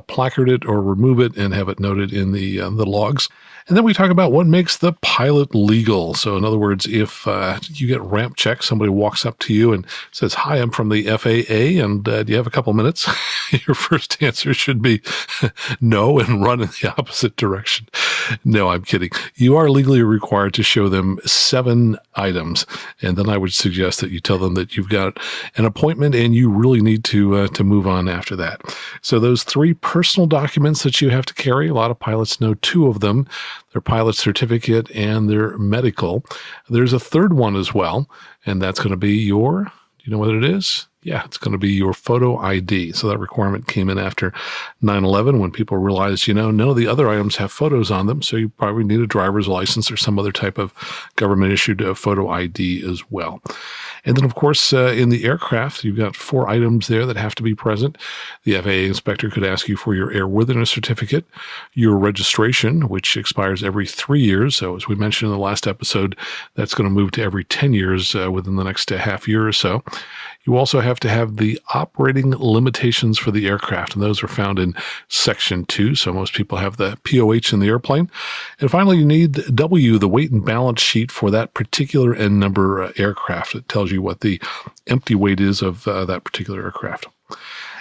S1: placard it or remove it and have it noted in the logs. And then we talk about what makes the pilot legal. So in other words, if you get ramp check, somebody walks up to you and says, "Hi, I'm from the FAA, and do you have a couple minutes?" Your first answer should be no and run in the opposite direction. No, I'm kidding. You are legally required to show them 7 items. And then I would suggest that you tell them that you've got an appointment and you really need to move on after that. So those 3 personal documents that you have to carry, a lot of pilots know 2 of them, their pilot certificate and their medical. There's a third one as well, and that's going to be do you know what it is? Yeah, it's going to be your photo ID. So that requirement came in after 9/11 when people realized, none of the other items have photos on them. So you probably need a driver's license or some other type of government-issued photo ID as well. And then, of course, in the aircraft, you've got 4 items there that have to be present. The FAA inspector could ask you for your airworthiness certificate, your registration, which expires every 3 years. So as we mentioned in the last episode, that's going to move to every 10 years within the next half year or so. You also have to have the operating limitations for the aircraft, and those are found in Section 2, so most people have the POH in the airplane. And finally, you need W, the weight and balance sheet for that particular N number aircraft. It tells you what the empty weight is of that particular aircraft.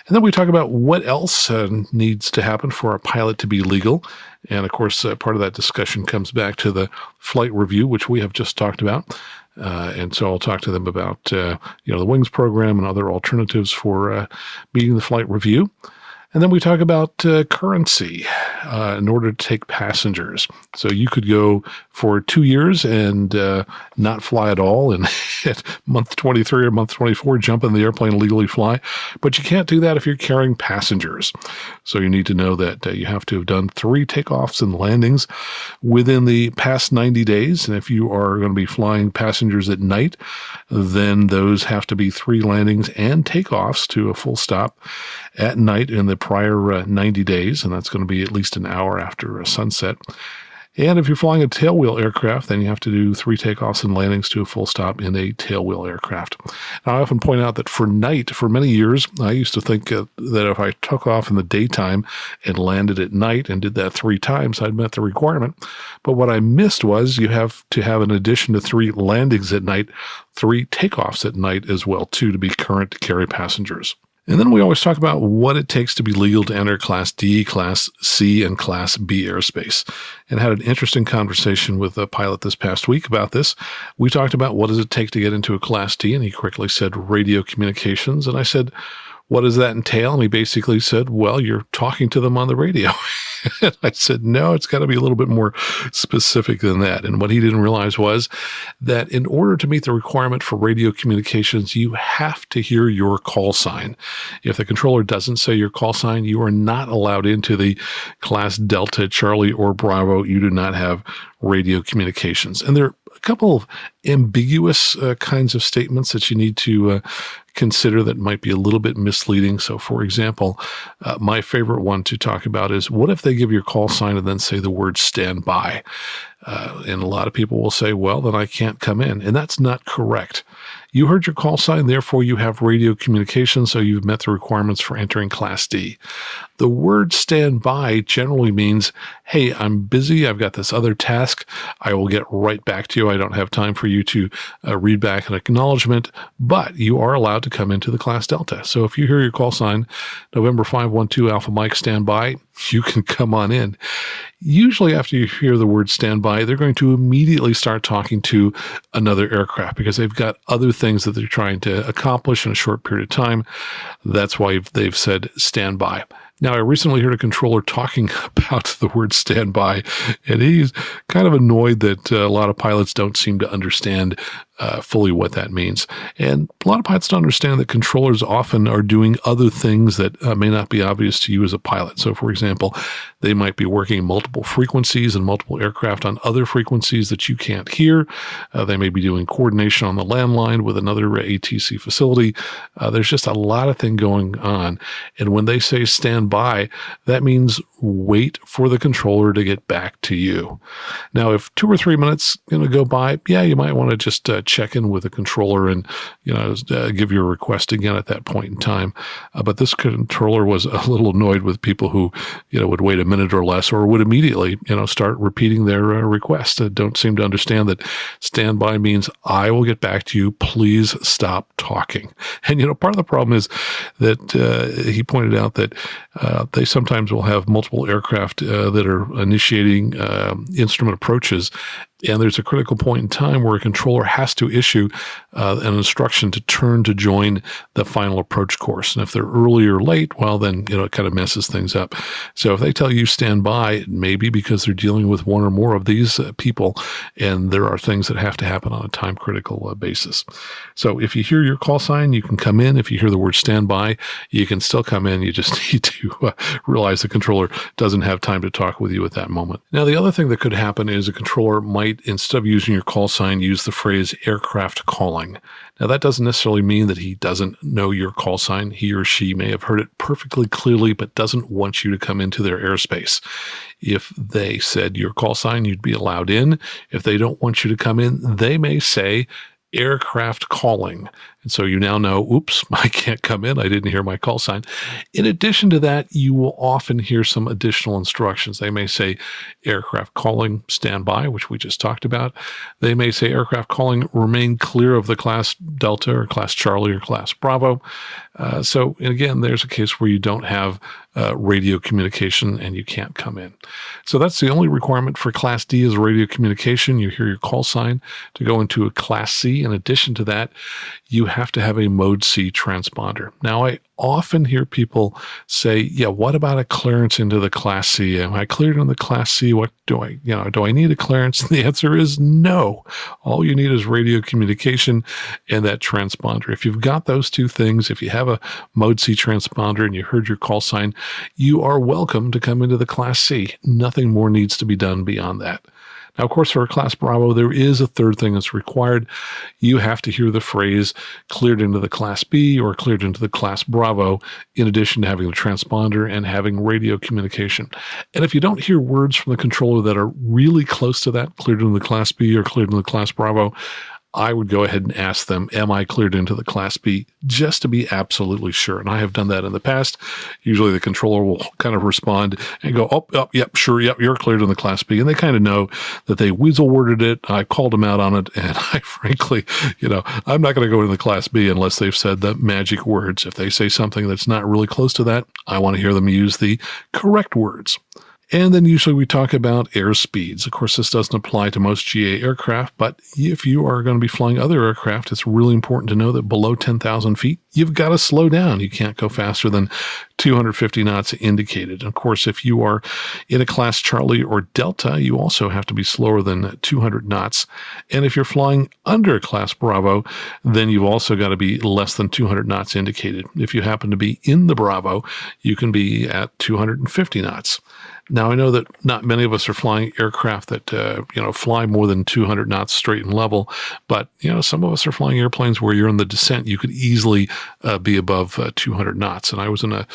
S1: And then we talk about what else needs to happen for a pilot to be legal. And of course, part of that discussion comes back to the flight review, which we have just talked about. And so I'll talk to them about, the wings program and other alternatives for meeting the flight review. And then we talk about currency in order to take passengers. So you could go for 2 years and not fly at all, and at month 23 or month 24, jump in the airplane and legally fly. But you can't do that if you're carrying passengers. So you need to know that you have to have done 3 takeoffs and landings within the past 90 days. And if you are going to be flying passengers at night, then those have to be 3 landings and takeoffs to a full stop at night in the prior 90 days, and that's going to be at least an hour after sunset. And if you're flying a tailwheel aircraft, then you have to do 3 takeoffs and landings to a full stop in a tailwheel aircraft. Now, I often point out that for many years, I used to think that if I took off in the daytime and landed at night and did that 3 times, I'd met the requirement. But what I missed was you have to have, in addition to 3 landings at night, 3 takeoffs at night as well, too, to be current to carry passengers. And then we always talk about what it takes to be legal to enter Class D, Class C, and Class B airspace. And had an interesting conversation with a pilot this past week about this. We talked about what does it take to get into a Class D, and he quickly said radio communications. And I said, what does that entail? And he basically said, well, you're talking to them on the radio. And I said, no, it's got to be a little bit more specific than that. And what he didn't realize was that in order to meet the requirement for radio communications, you have to hear your call sign. If the controller doesn't say your call sign, you are not allowed into the class Delta, Charlie, or Bravo. You do not have radio communications. And there are a couple of ambiguous kinds of statements that you need to consider that might be a little bit misleading. So, for example, my favorite one to talk about is, what if they give your call sign and then say the word stand by? And a lot of people will say, well, then I can't come in. And that's not correct. You heard your call sign, therefore you have radio communication, so you've met the requirements for entering Class D. The word stand by generally means, hey, I'm busy, I've got this other task, I will get right back to you, I don't have time for you to read back an acknowledgement, but you are allowed to come into the Class Delta. So if you hear your call sign, November 512 Alpha Mike stand by, you can come on in. Usually after you hear the word standby, they're going to immediately start talking to another aircraft because they've got other things that they're trying to accomplish in a short period of time. That's why they've said standby. Now, I recently heard a controller talking about the word standby, and he's kind of annoyed that a lot of pilots don't seem to understand fully what that means. And a lot of pilots don't understand that controllers often are doing other things that may not be obvious to you as a pilot. So, for example, they might be working multiple frequencies and multiple aircraft on other frequencies that you can't hear. They may be doing coordination on the landline with another ATC facility. There's just a lot of things going on. And when they say stand by, that means wait for the controller to get back to you. Now, if 2 or 3 minutes go by, yeah, you might want to just check in with the controller and give your request again at that point in time. But this controller was a little annoyed with people who would wait a minute or less, or would immediately start repeating their request. Don't seem to understand that standby means I will get back to you. Please stop talking. And part of the problem is that he pointed out that they sometimes will have multiple aircraft that are initiating instrument approaches. And there's a critical point in time where a controller has to issue an instruction to turn to join the final approach course. And if they're early or late, well, then, it kind of messes things up. So if they tell you stand by, it may be because they're dealing with one or more of these people, and there are things that have to happen on a time critical basis. So if you hear your call sign, you can come in. If you hear the word stand by, you can still come in. You just need to realize the controller doesn't have time to talk with you at that moment. Now, the other thing that could happen is a controller might, instead of using your call sign, use the phrase aircraft calling. Now, that doesn't necessarily mean that he doesn't know your call sign. He or she may have heard it perfectly clearly, but doesn't want you to come into their airspace. If they said your call sign, you'd be allowed in. If they don't want you to come in, they may say aircraft calling. And so you now know, oops, I can't come in. I didn't hear my call sign. In addition to that, you will often hear some additional instructions. They may say aircraft calling, standby, which we just talked about. They may say aircraft calling, remain clear of the class Delta or class Charlie or class Bravo. So again, there's a case where you don't have radio communication and you can't come in. So that's the only requirement for Class D is radio communication. You hear your call sign. To go into a Class C, in addition to that, you have to have a Mode C transponder. Now, I often hear people say, yeah, what about a clearance into the Class C? Am I cleared in the Class C? What do I need a clearance? And the answer is no. All you need is radio communication and that transponder. If you've got those two things, if you have a Mode C transponder and you heard your call sign, you are welcome to come into the Class C. Nothing more needs to be done beyond that. Now, of course, for a Class Bravo, there is a third thing that's required. You have to hear the phrase cleared into the Class B or cleared into the Class Bravo, in addition to having the transponder and having radio communication. And if you don't hear words from the controller that are really close to that, cleared into the Class B or cleared into the Class Bravo, I would go ahead and ask them, am I cleared into the Class B, just to be absolutely sure. And I have done that in the past. Usually the controller will kind of respond and go, oh, yep, sure, yep, you're cleared in the Class B. And they kind of know that they weasel worded it. I called them out on it. And I frankly, I'm not going to go into the Class B unless they've said the magic words. If they say something that's not really close to that, I want to hear them use the correct words. And then usually we talk about air speeds. Of course, this doesn't apply to most GA aircraft, but if you are going to be flying other aircraft, it's really important to know that below 10,000 feet, you've got to slow down. You can't go faster than 250 knots indicated. Of course, if you are in a class Charlie or Delta, you also have to be slower than 200 knots. And if you're flying under class Bravo, then you've also got to be less than 200 knots indicated. If you happen to be in the Bravo, you can be at 250 knots. Now, I know that not many of us are flying aircraft that, fly more than 200 knots straight and level, but, some of us are flying airplanes where you're in the descent. You could easily be above 200 knots. And I was in a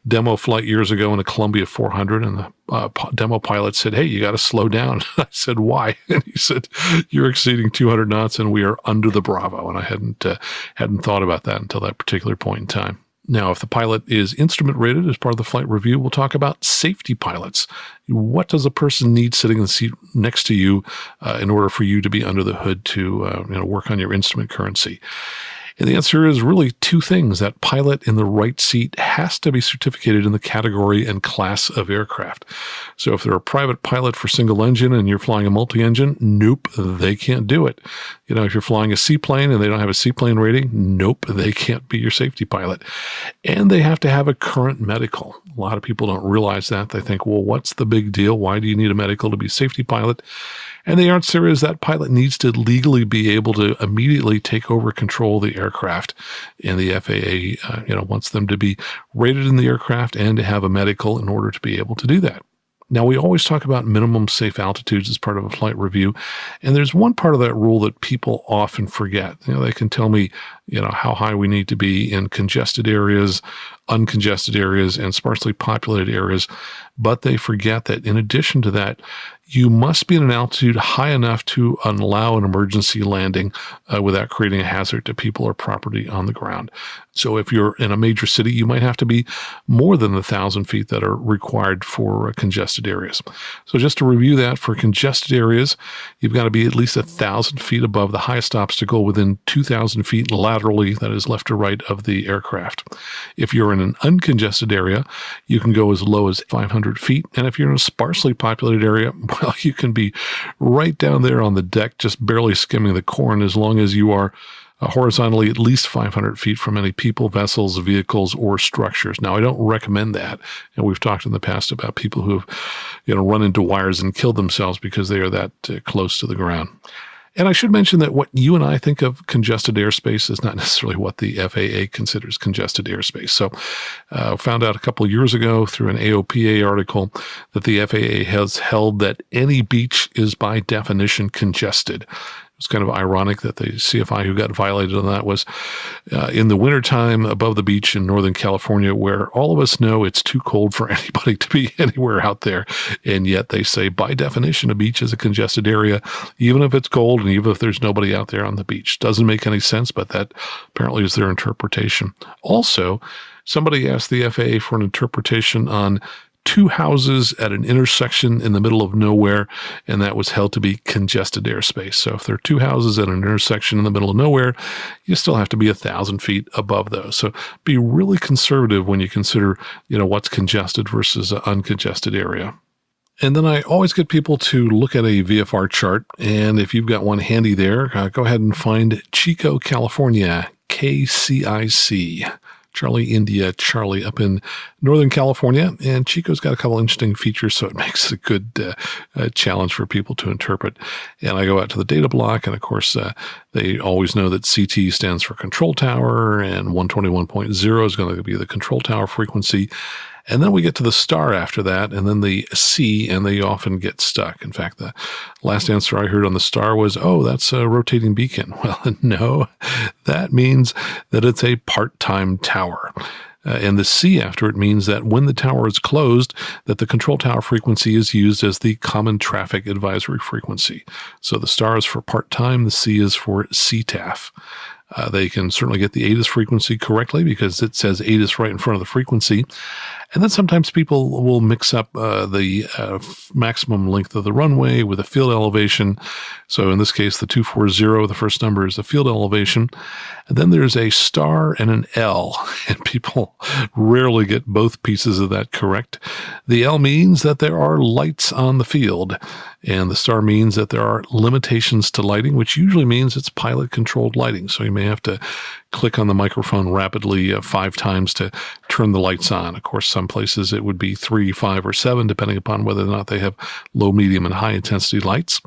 S1: demo flight years ago in a Columbia 400, and the demo pilot said, "Hey, you got to slow down." I said, "Why?" And he said, "You're exceeding 200 knots and we are under the Bravo." And I hadn't thought about that until that particular point in time. Now, if the pilot is instrument rated as part of the flight review, we'll talk about safety pilots. What does a person need sitting in the seat next to you in order for you to be under the hood to work on your instrument currency? And the answer is really two things. That pilot in the right seat has to be certificated in the category and class of aircraft. So if they're a private pilot for single engine and you're flying a multi-engine, nope, they can't do it. If you're flying a seaplane and they don't have a seaplane rating, nope, they can't be your safety pilot. And they have to have a current medical. A lot of people don't realize that. They think, well, what's the big deal? Why do you need a medical to be a safety pilot? And the answer is that pilot needs to legally be able to immediately take over control of the aircraft. And the FAA, wants them to be rated in the aircraft and to have a medical in order to be able to do that. Now, we always talk about minimum safe altitudes as part of a flight review. And there's one part of that rule that people often forget. They can tell me, how high we need to be in congested areas, uncongested areas, and sparsely populated areas. But they forget that in addition to that, you must be at an altitude high enough to allow an emergency landing without creating a hazard to people or property on the ground. So if you're in a major city, you might have to be more than the 1,000 feet that are required for congested areas. So just to review that, for congested areas, you've got to be at least 1,000 feet above the highest obstacle within 2,000 feet laterally, that is left to right of the aircraft. If you're in an uncongested area, you can go as low as 500 feet. And if you're in a sparsely populated area, well, you can be right down there on the deck, just barely skimming the corn, as long as you are horizontally at least 500 feet from any people, vessels, vehicles, or structures. Now, I don't recommend that. And we've talked in the past about people who have, run into wires and killed themselves because they are that close to the ground. And I should mention that what you and I think of congested airspace is not necessarily what the FAA considers congested airspace. So found out a couple of years ago through an AOPA article that the FAA has held that any beach is by definition congested. It's kind of ironic that the CFI who got violated on that was in the wintertime above the beach in Northern California, where all of us know it's too cold for anybody to be anywhere out there. And yet they say, by definition, a beach is a congested area, even if it's cold and even if there's nobody out there on the beach. Doesn't make any sense, but that apparently is their interpretation. Also, somebody asked the FAA for an interpretation on two houses at an intersection in the middle of nowhere, and that was held to be congested airspace. So if there are two houses at an intersection in the middle of nowhere, you still have to be 1,000 feet above those. So be really conservative when you consider, what's congested versus an uncongested area. And then I always get people to look at a VFR chart, and if you've got one handy there, go ahead and find Chico, California, KCIC. Charlie, India, Charlie, up in Northern California. And Chico's got a couple interesting features, so it makes it a good challenge for people to interpret. And I go out to the data block, and of course, they always know that CT stands for control tower, and 121.0 is going to be the control tower frequency. And then we get to the star after that, and then the C, and they often get stuck. In fact, the last answer I heard on the star was, oh, that's a rotating beacon. Well, no, that means that it's a part-time tower. And the C after it means that when the tower is closed, that the control tower frequency is used as the common traffic advisory frequency. So the star is for part-time, the C is for CTAF. They can certainly get the ATIS frequency correctly because it says ATIS right in front of the frequency. And then sometimes people will mix up the maximum length of the runway with a field elevation. So in this case, the 240, the first number is the field elevation. And then there's a star and an L, and people rarely get both pieces of that correct. The L means that there are lights on the field, and the star means that there are limitations to lighting, which usually means it's pilot-controlled lighting. So you may have to click on the microphone rapidly 5 times to turn the lights on. Of course, some places it would be 3, 5, or 7, depending upon whether or not they have low, medium, and high-intensity lights.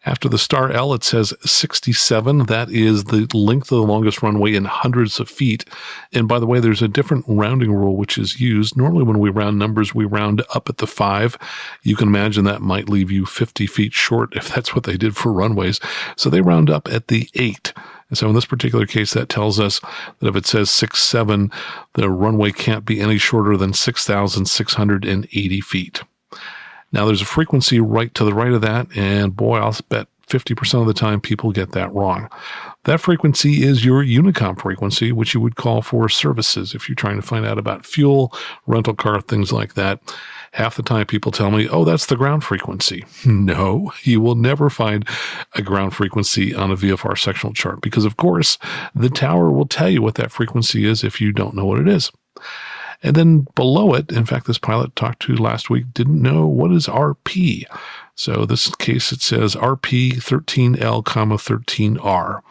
S1: After the star L, it says 67. That is the length of the longest runway in hundreds of feet. And by the way, there's a different rounding rule which is used. Normally when we round numbers, we round up at the 5. You can imagine that might leave you 50 feet short if that's what they did for runways. So they round up at the 8. And so in this particular case, that tells us that if it says 67, the runway can't be any shorter than 6,680 feet. Now, there's a frequency right to the right of that, and boy, I'll bet 50% of the time people get that wrong. That frequency is your Unicom frequency, which you would call for services if you're trying to find out about fuel, rental car, things like that. Half the time people tell me, oh, that's the ground frequency. No, you will never find a ground frequency on a VFR sectional chart because, of course, the tower will tell you what that frequency is if you don't know what it is. And then below it, in fact, this pilot talked to last week didn't know what is RP. So this case, it says RP 13L, 13R.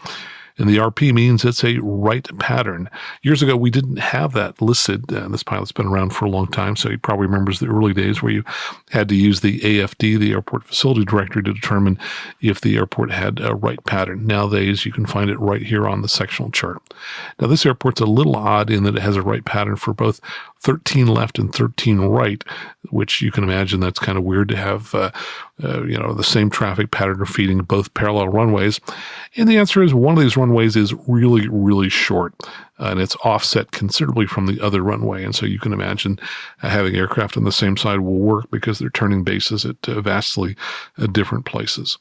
S1: And the RP means it's a right pattern. Years ago, we didn't have that listed. This pilot's been around for a long time, so he probably remembers the early days where you had to use the AFD, the Airport Facility Directory, to determine if the airport had a right pattern. Nowadays, you can find it right here on the sectional chart. Now, this airport's a little odd in that it has a right pattern for both 13 left and 13 right, which you can imagine that's kind of weird to have the same traffic pattern feeding both parallel runways. And the answer is one of these runways is really, really short, and it's offset considerably from the other runway. And so you can imagine having aircraft on the same side will work because they're turning bases at vastly different places.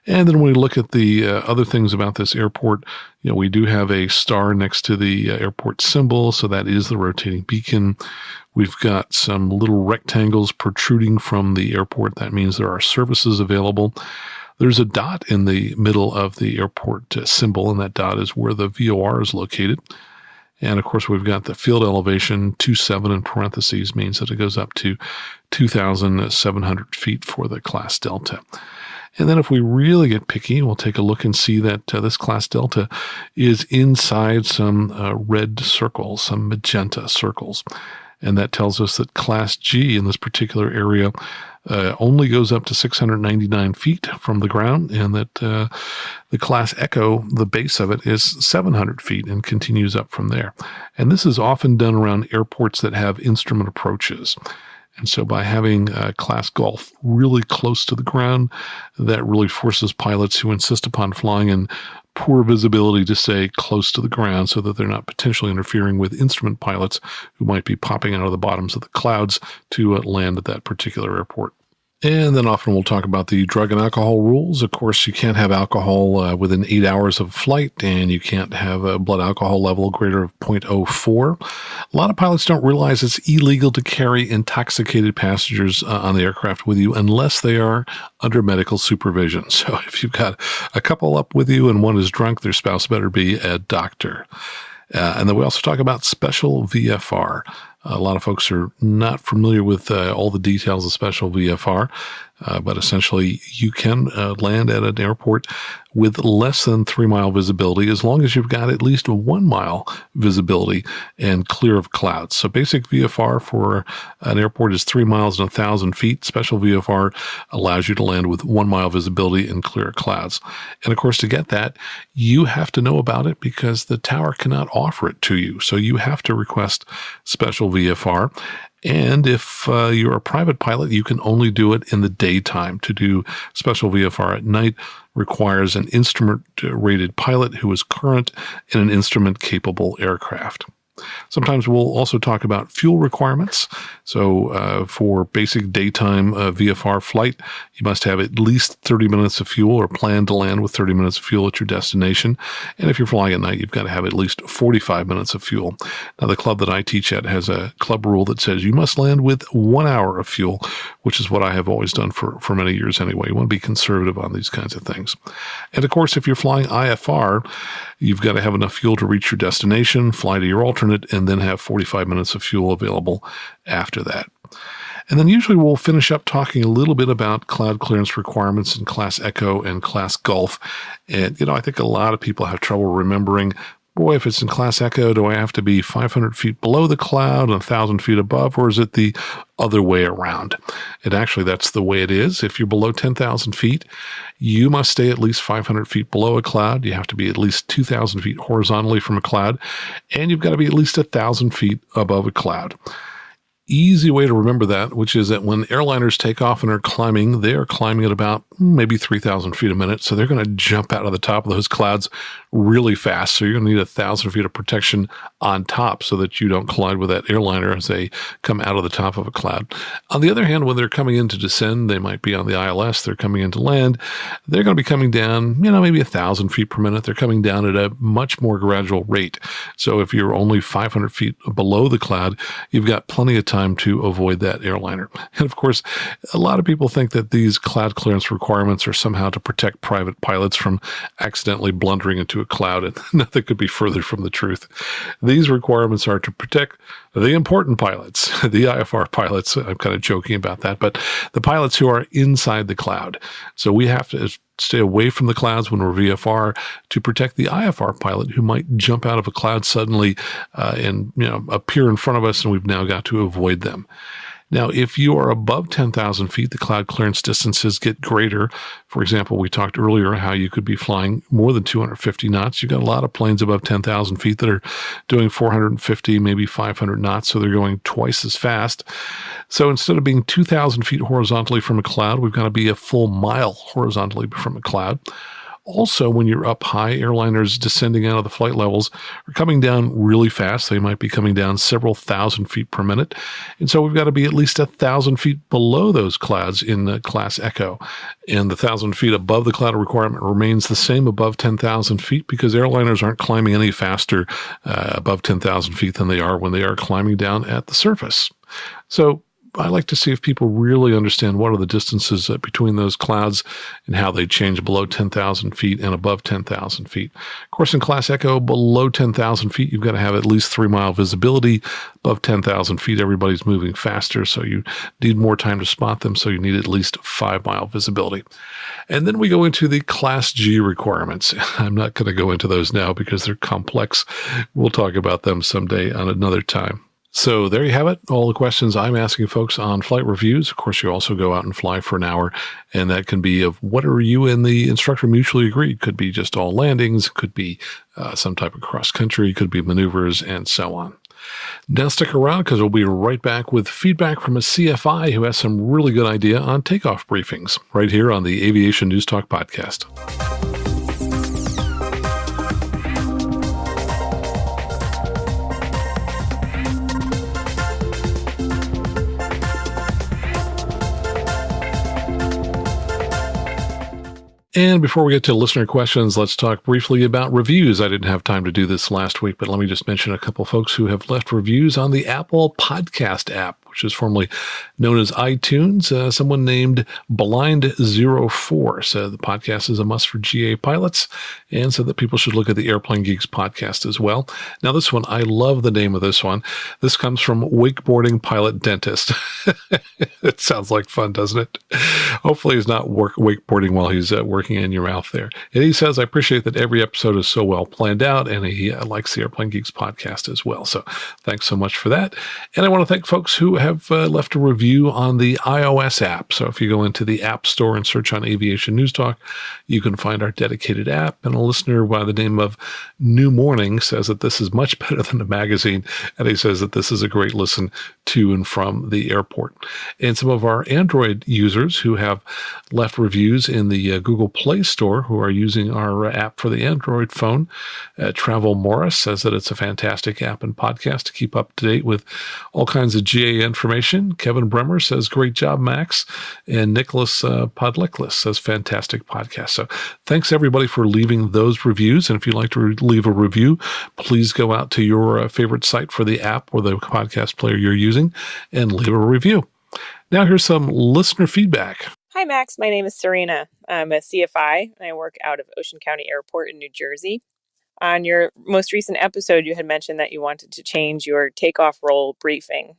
S1: And then when we look at the other things about this airport, we do have a star next to the airport symbol, so that is the rotating beacon. We've got some little rectangles protruding from the airport. That means there are services available. There's a dot in the middle of the airport symbol, and that dot is where the VOR is located. And, of course, we've got the field elevation, 27 in parentheses, means that it goes up to 2,700 feet for the Class Delta. And then if we really get picky, we'll take a look and see that this Class Delta is inside some red circles, some magenta circles. And that tells us that Class G in this particular area only goes up to 699 feet from the ground, and that the Class Echo, the base of it, is 700 feet and continues up from there. And this is often done around airports that have instrument approaches. And so by having Class Golf really close to the ground, that really forces pilots who insist upon flying in poor visibility to stay close to the ground so that they're not potentially interfering with instrument pilots who might be popping out of the bottoms of the clouds to land at that particular airport. And then often we'll talk about the drug and alcohol rules. Of course, you can't have alcohol within 8 hours of flight, and you can't have a blood alcohol level greater of 0.04. A lot of pilots don't realize it's illegal to carry intoxicated passengers on the aircraft with you unless they are under medical supervision. So if you've got a couple up with you and one is drunk, their spouse better be a doctor. And then we also talk about special VFR. A lot of folks are not familiar with all the details of special VFR, but essentially you can land at an airport with less than 3 mile visibility as long as you've got at least 1 mile visibility and clear of clouds. So basic VFR for an airport is 3 miles and 1,000 feet. Special VFR allows you to land with 1 mile visibility and clear of clouds. And of course, to get that, you have to know about it because the tower cannot offer it to you. So you have to request special VFR. And if you're a private pilot, you can only do it in the daytime. To do special VFR at night requires an instrument-rated pilot who is current in an instrument-capable aircraft. Sometimes we'll also talk about fuel requirements. So for basic daytime VFR flight, you must have at least 30 minutes of fuel or plan to land with 30 minutes of fuel at your destination. And if you're flying at night, you've got to have at least 45 minutes of fuel. Now, the club that I teach at has a club rule that says you must land with 1 hour of fuel, which is what I have always done for many years anyway. You want to be conservative on these kinds of things. And of course, if you're flying IFR, you've got to have enough fuel to reach your destination, fly to your alternate, and then have 45 minutes of fuel available after that. And then usually we'll finish up talking a little bit about cloud clearance requirements in Class Echo and Class Gulf. And, I think a lot of people have trouble remembering, boy, if it's in Class Echo, do I have to be 500 feet below the cloud and 1,000 feet above, or is it the other way around? And actually, that's the way it is. If you're below 10,000 feet, you must stay at least 500 feet below a cloud. You have to be at least 2,000 feet horizontally from a cloud, and you've got to be at least 1,000 feet above a cloud. Easy way to remember that, which is that when airliners take off and are climbing, they are climbing at about maybe 3,000 feet a minute. So they're going to jump out of the top of those clouds really fast. So you're going to need 1,000 feet of protection on top so that you don't collide with that airliner as they come out of the top of a cloud. On the other hand, when they're coming in to descend, they might be on the ILS, they're coming in to land, they're going to be coming down, maybe 1,000 feet per minute. They're coming down at a much more gradual rate. So if you're only 500 feet below the cloud, you've got plenty of time to avoid that airliner. And of course, a lot of people think that these cloud clearance requirements are somehow to protect private pilots from accidentally blundering into a cloud, and nothing could be further from the truth. These requirements are to protect the important pilots, the IFR pilots. I'm kind of joking about that, but the pilots who are inside the cloud. So we have to stay away from the clouds when we're VFR to protect the IFR pilot who might jump out of a cloud suddenly and appear in front of us, and we've now got to avoid them. Now, if you are above 10,000 feet, the cloud clearance distances get greater. For example, we talked earlier how you could be flying more than 250 knots. You've got a lot of planes above 10,000 feet that are doing 450, maybe 500 knots, so they're going twice as fast. So instead of being 2,000 feet horizontally from a cloud, we've got to be a full mile horizontally from a cloud. Also, when you're up high, airliners descending out of the flight levels are coming down really fast. They might be coming down several thousand feet per minute. And so we've got to be at least 1,000 feet below those clouds in Class Echo. And the 1,000 feet above the cloud requirement remains the same above 10,000 feet because airliners aren't climbing any faster above 10,000 feet than they are when they are climbing down at the surface. So I like to see if people really understand what are the distances between those clouds and how they change below 10,000 feet and above 10,000 feet. Of course, in Class Echo, below 10,000 feet, you've got to have at least 3-mile visibility. Above 10,000 feet, everybody's moving faster, so you need more time to spot them, so you need at least 5-mile visibility. And then we go into the Class G requirements. I'm not going to go into those now because they're complex. We'll talk about them someday on another time. So there you have it, all the questions I'm asking folks on flight reviews. Of course, you also go out and fly for an hour, and that can be of whatever you and the instructor mutually agreed. Could be just all landings, could be some type of cross-country, could be maneuvers, and so on. Now stick around because we'll be right back with feedback from a CFI who has some really good idea on takeoff briefings right here on the Aviation News Talk podcast. And before we get to listener questions, let's talk briefly about reviews. I didn't have time to do this last week, but let me just mention a couple folks who have left reviews on the Apple Podcast app, which is formerly known as iTunes. Someone named Blind04 said the podcast is a must for GA pilots and said that people should look at the Airplane Geeks podcast as well. Now, this one, I love the name of this one. This comes from Wakeboarding Pilot Dentist. It sounds like fun, doesn't it? Hopefully he's not wakeboarding while he's working in your mouth there. And he says, I appreciate that every episode is so well planned out, and he likes the Airplane Geeks podcast as well. So thanks so much for that. And I want to thank folks who have have left a review on the iOS app. So if you go into the App Store and search on Aviation News Talk, you can find our dedicated app. And a listener by the name of New Morning says that this is much better than a magazine. And he says that this is a great listen to and from the airport. And some of our Android users who have left reviews in the Google Play Store who are using our app for the Android phone. Travel Morris says that it's a fantastic app and podcast to keep up to date with all kinds of GA information. Kevin Bremer says, great job, Max. And Nicholas Podliklis says, fantastic podcast. So thanks, everybody, for leaving those reviews. And if you'd like to leave a review, please go out to your favorite site for the app or the podcast player you're using and leave a review. Now here's some listener feedback.
S2: Hi, Max. My name is Serena. I'm a CFI, and I work out of Ocean County Airport in New Jersey. On your most recent episode, you had mentioned that you wanted to change your takeoff roll briefing.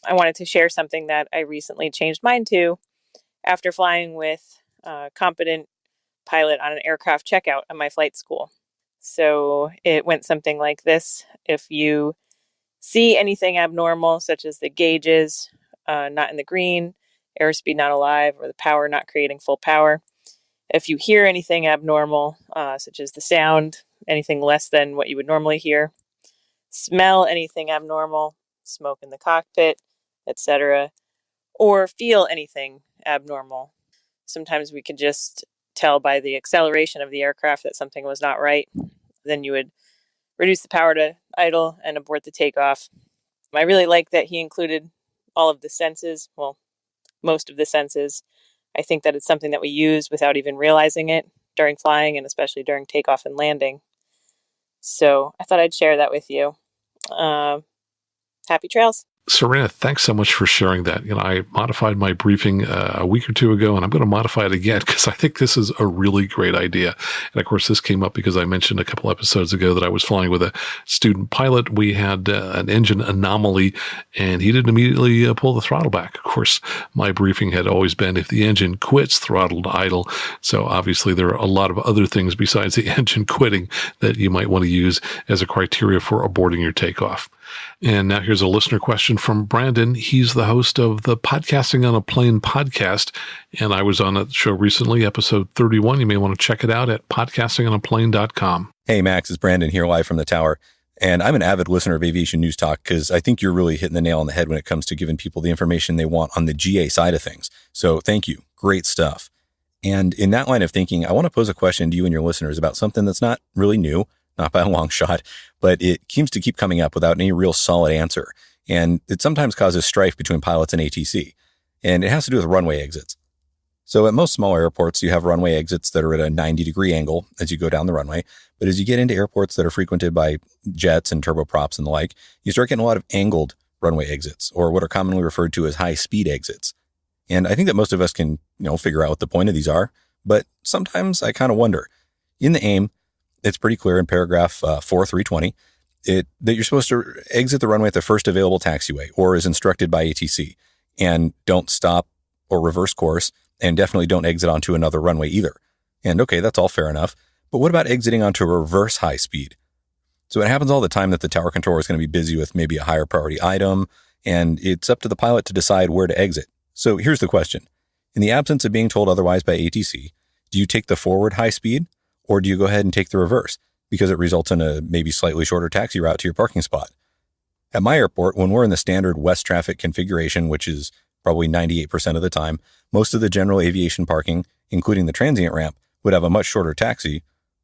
S2: I wanted to share something that I recently changed mine to after flying with a competent pilot on an aircraft checkout at my flight school. So it went something like this. If you see anything abnormal, such as the gauges not in the green, airspeed not alive, or the power not creating full power, if you hear anything abnormal, such as the sound, anything less than what you would normally hear, smell anything abnormal, smoke in the cockpit, etc., or feel anything abnormal. Sometimes we could just tell by the acceleration of the aircraft that something was not right. Then you would reduce the power to idle and abort the takeoff. I really like that he included all of the senses, well, most of the senses. I think that it's something that we use without even realizing it during flying and especially during takeoff and landing. So I thought I'd share that with you. Happy trails.
S1: Serena, thanks so much for sharing that. I modified my briefing a week or two ago, and I'm going to modify it again because I think this is a really great idea. And of course, this came up because I mentioned a couple episodes ago that I was flying with a student pilot. We had an engine anomaly, and he didn't immediately pull the throttle back. Of course, my briefing had always been if the engine quits, throttle to idle. So obviously, there are a lot of other things besides the engine quitting that you might want to use as a criteria for aborting your takeoff. And now here's a listener question from Brandon. He's the host of the Podcasting on a Plane podcast, and I was on that show recently, episode 31. You may want to check it out at podcastingonaplane.com.
S3: Hey, Max, it's Brandon here live from the tower. And I'm an avid listener of Aviation News Talk because I think you're really hitting the nail on the head when it comes to giving people the information they want on the GA side of things. So thank you. Great stuff. And in that line of thinking, I want to pose a question to you and your listeners about something that's not really new, not by a long shot, but it seems to keep coming up without any real solid answer. And it sometimes causes strife between pilots and ATC. And it has to do with runway exits. So at most smaller airports, you have runway exits that are at a 90-degree angle as you go down the runway. But as you get into airports that are frequented by jets and turboprops and the like, you start getting a lot of angled runway exits, or what are commonly referred to as high-speed exits. And I think that most of us can, figure out what the point of these are. But sometimes I kind of wonder. In the AIM, it's pretty clear in paragraph 4320 that you're supposed to exit the runway at the first available taxiway or as instructed by ATC, and don't stop or reverse course, and definitely don't exit onto another runway either. And okay, that's all fair enough. But what about exiting onto a reverse high speed? So it happens all the time that the tower controller is going to be busy with maybe a higher priority item, and it's up to the pilot to decide where to exit. So here's the question. In the absence of being told otherwise by ATC, do you take the forward high speed? Or do you go ahead and take the reverse because it results in a maybe slightly shorter taxi route to your parking spot? At my airport, when we're in the standard west traffic configuration, which is probably 98% of the time, most of the general aviation parking, including the transient ramp, would have a much shorter taxi,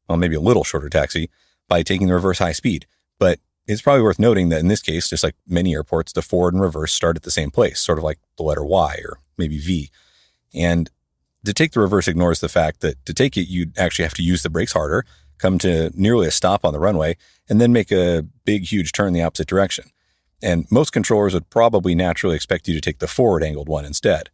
S3: well, maybe a little shorter taxi, by taking the reverse high speed. But it's probably worth noting that in this case, just like many airports, the forward and reverse start at the same place, sort of like the letter Y or maybe V. And to take the reverse ignores the fact that to take it, you'd actually have to use the brakes harder, come to nearly a stop on the runway, and then make a big, huge turn the opposite direction. And most controllers would probably naturally expect you to take the forward angled one instead.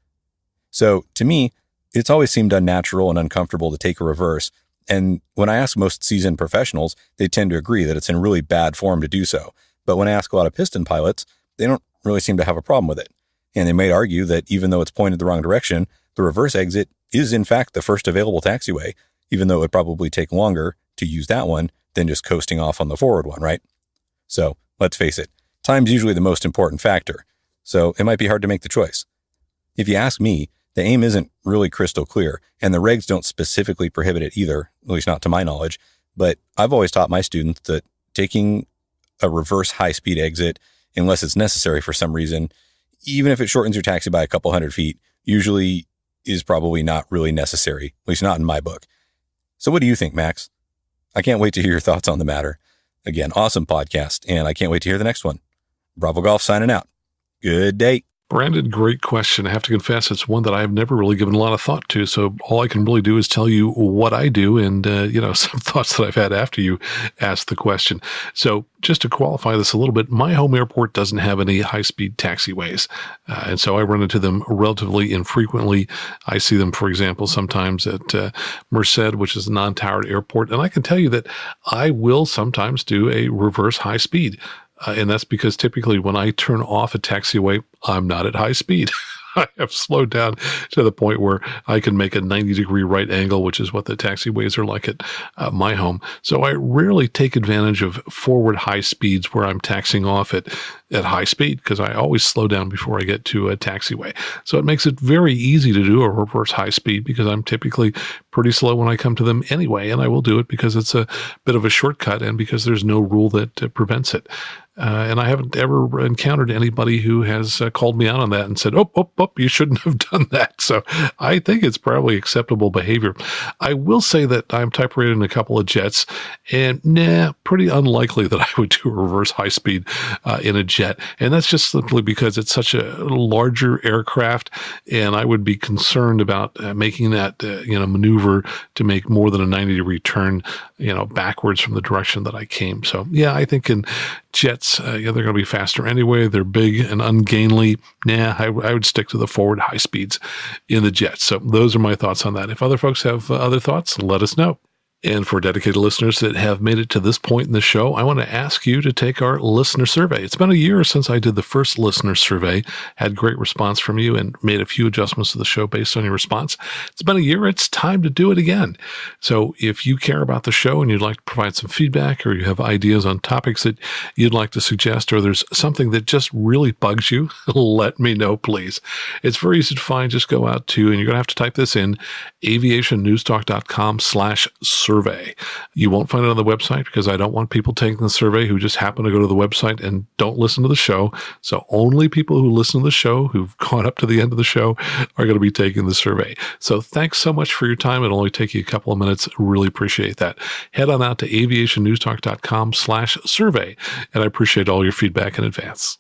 S3: So to me, it's always seemed unnatural and uncomfortable to take a reverse. And when I ask most seasoned professionals, they tend to agree that it's in really bad form to do so. But when I ask a lot of piston pilots, they don't really seem to have a problem with it. And they might argue that even though it's pointed the wrong direction, the reverse exit is in fact the first available taxiway, even though it would probably take longer to use that one than just coasting off on the forward one, right? So let's face it, time's usually the most important factor. so it might be hard to make the choice. If you ask me, the aim isn't really crystal clear, and the regs don't specifically prohibit it either, at least not to my knowledge, but I've always taught my students that taking a reverse high-speed exit, unless it's necessary for some reason, even if it shortens your taxi by a couple 100 feet, usually is probably not really necessary, at least not in my book. So what do you think, Max? I can't wait to hear your thoughts on the matter. Again, awesome podcast, and I can't wait to hear the next one. Bravo Golf signing out. Good day.
S1: Brandon, great question. I have to confess, it's one that I've never really given a lot of thought to. So all I can really do is tell you what I do and, some thoughts that I've had after you asked the question. So just to qualify this a little bit, my home airport doesn't have any high-speed taxiways. And so I run into them relatively infrequently. I see them, for example, sometimes at Merced, which is a non-towered airport. And I can tell you that I will sometimes do a reverse high speed. And that's because typically when I turn off a taxiway, I'm not at high speed. I have slowed down to the point where I can make a 90-degree right angle, which is what the taxiways are like at my home. So I rarely take advantage of forward high speeds where I'm taxiing off at high speed because I always slow down before I get to a taxiway. So it makes it very easy to do a reverse high speed because I'm typically pretty slow when I come to them anyway, and I will do it because it's a bit of a shortcut and because there's no rule that prevents it. And I haven't ever encountered anybody who has called me out on that and said, oh, you shouldn't have done that. So I think it's probably acceptable behavior. I will say that I'm type rated in a couple of jets, and pretty unlikely that I would do a reverse high speed in a jet. And that's just simply because it's such a larger aircraft, and I would be concerned about making that maneuver to make more than a 90-degree turn, backwards from the direction that I came. So yeah, I think in jets, they're going to be faster anyway. They're big and ungainly. I would stick to the forward high speeds in the jets. So those are my thoughts on that. If other folks have other thoughts, let us know. And for dedicated listeners that have made it to this point in the show, I want to ask you to take our listener survey. It's been a year since I did the first listener survey, had great response from you, and made a few adjustments to the show based on your response. It's been a year. It's time to do it again. So if you care about the show and you'd like to provide some feedback, or you have ideas on topics that you'd like to suggest, or there's something that just really bugs you, let me know, please. It's very easy to find. Just go out to, and you're going to have to type this in, aviationnewstalk.com/survey. You won't find it on the website because I don't want people taking the survey who just happen to go to the website and don't listen to the show. So only people who listen to the show, who've gone up to the end of the show, are going to be taking the survey. So thanks so much for your time. It'll only take you a couple of minutes. Really appreciate that. Head on out to aviationnewstalk.com/survey, and I appreciate all your feedback in advance.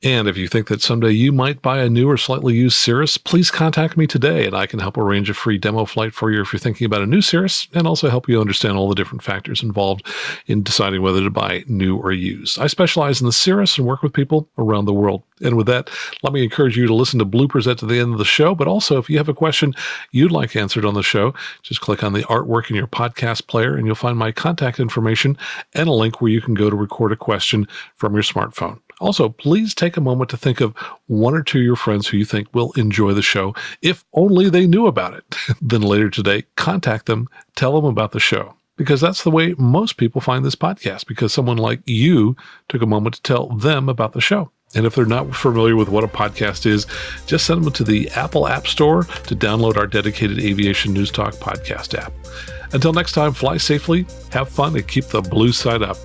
S1: And if you think that someday you might buy a new or slightly used Cirrus, please contact me today and I can help arrange a free demo flight for you if you're thinking about a new Cirrus, and also help you understand all the different factors involved in deciding whether to buy new or used. I specialize in the Cirrus and work with people around the world. And with that, let me encourage you to listen to bloopers at the end of the show. But also, if you have a question you'd like answered on the show, just click on the artwork in your podcast player and you'll find my contact information and a link where you can go to record a question from your smartphone. Also, please take a moment to think of one or two of your friends who you think will enjoy the show, if only they knew about it. Then later today, contact them, tell them about the show. Because that's the way most people find this podcast, because someone like you took a moment to tell them about the show. And if they're not familiar with what a podcast is, just send them to the Apple App Store to download our dedicated Aviation News Talk podcast app. Until next time, fly safely, have fun, and keep the blue side up.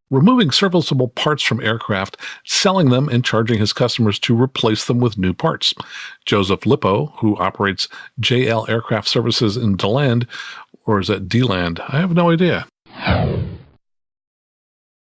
S1: Removing serviceable parts from aircraft, selling them, and charging his customers to replace them with new parts. Joseph Lippo, who operates JL Aircraft Services in DeLand, or is that DeLand? I have no idea.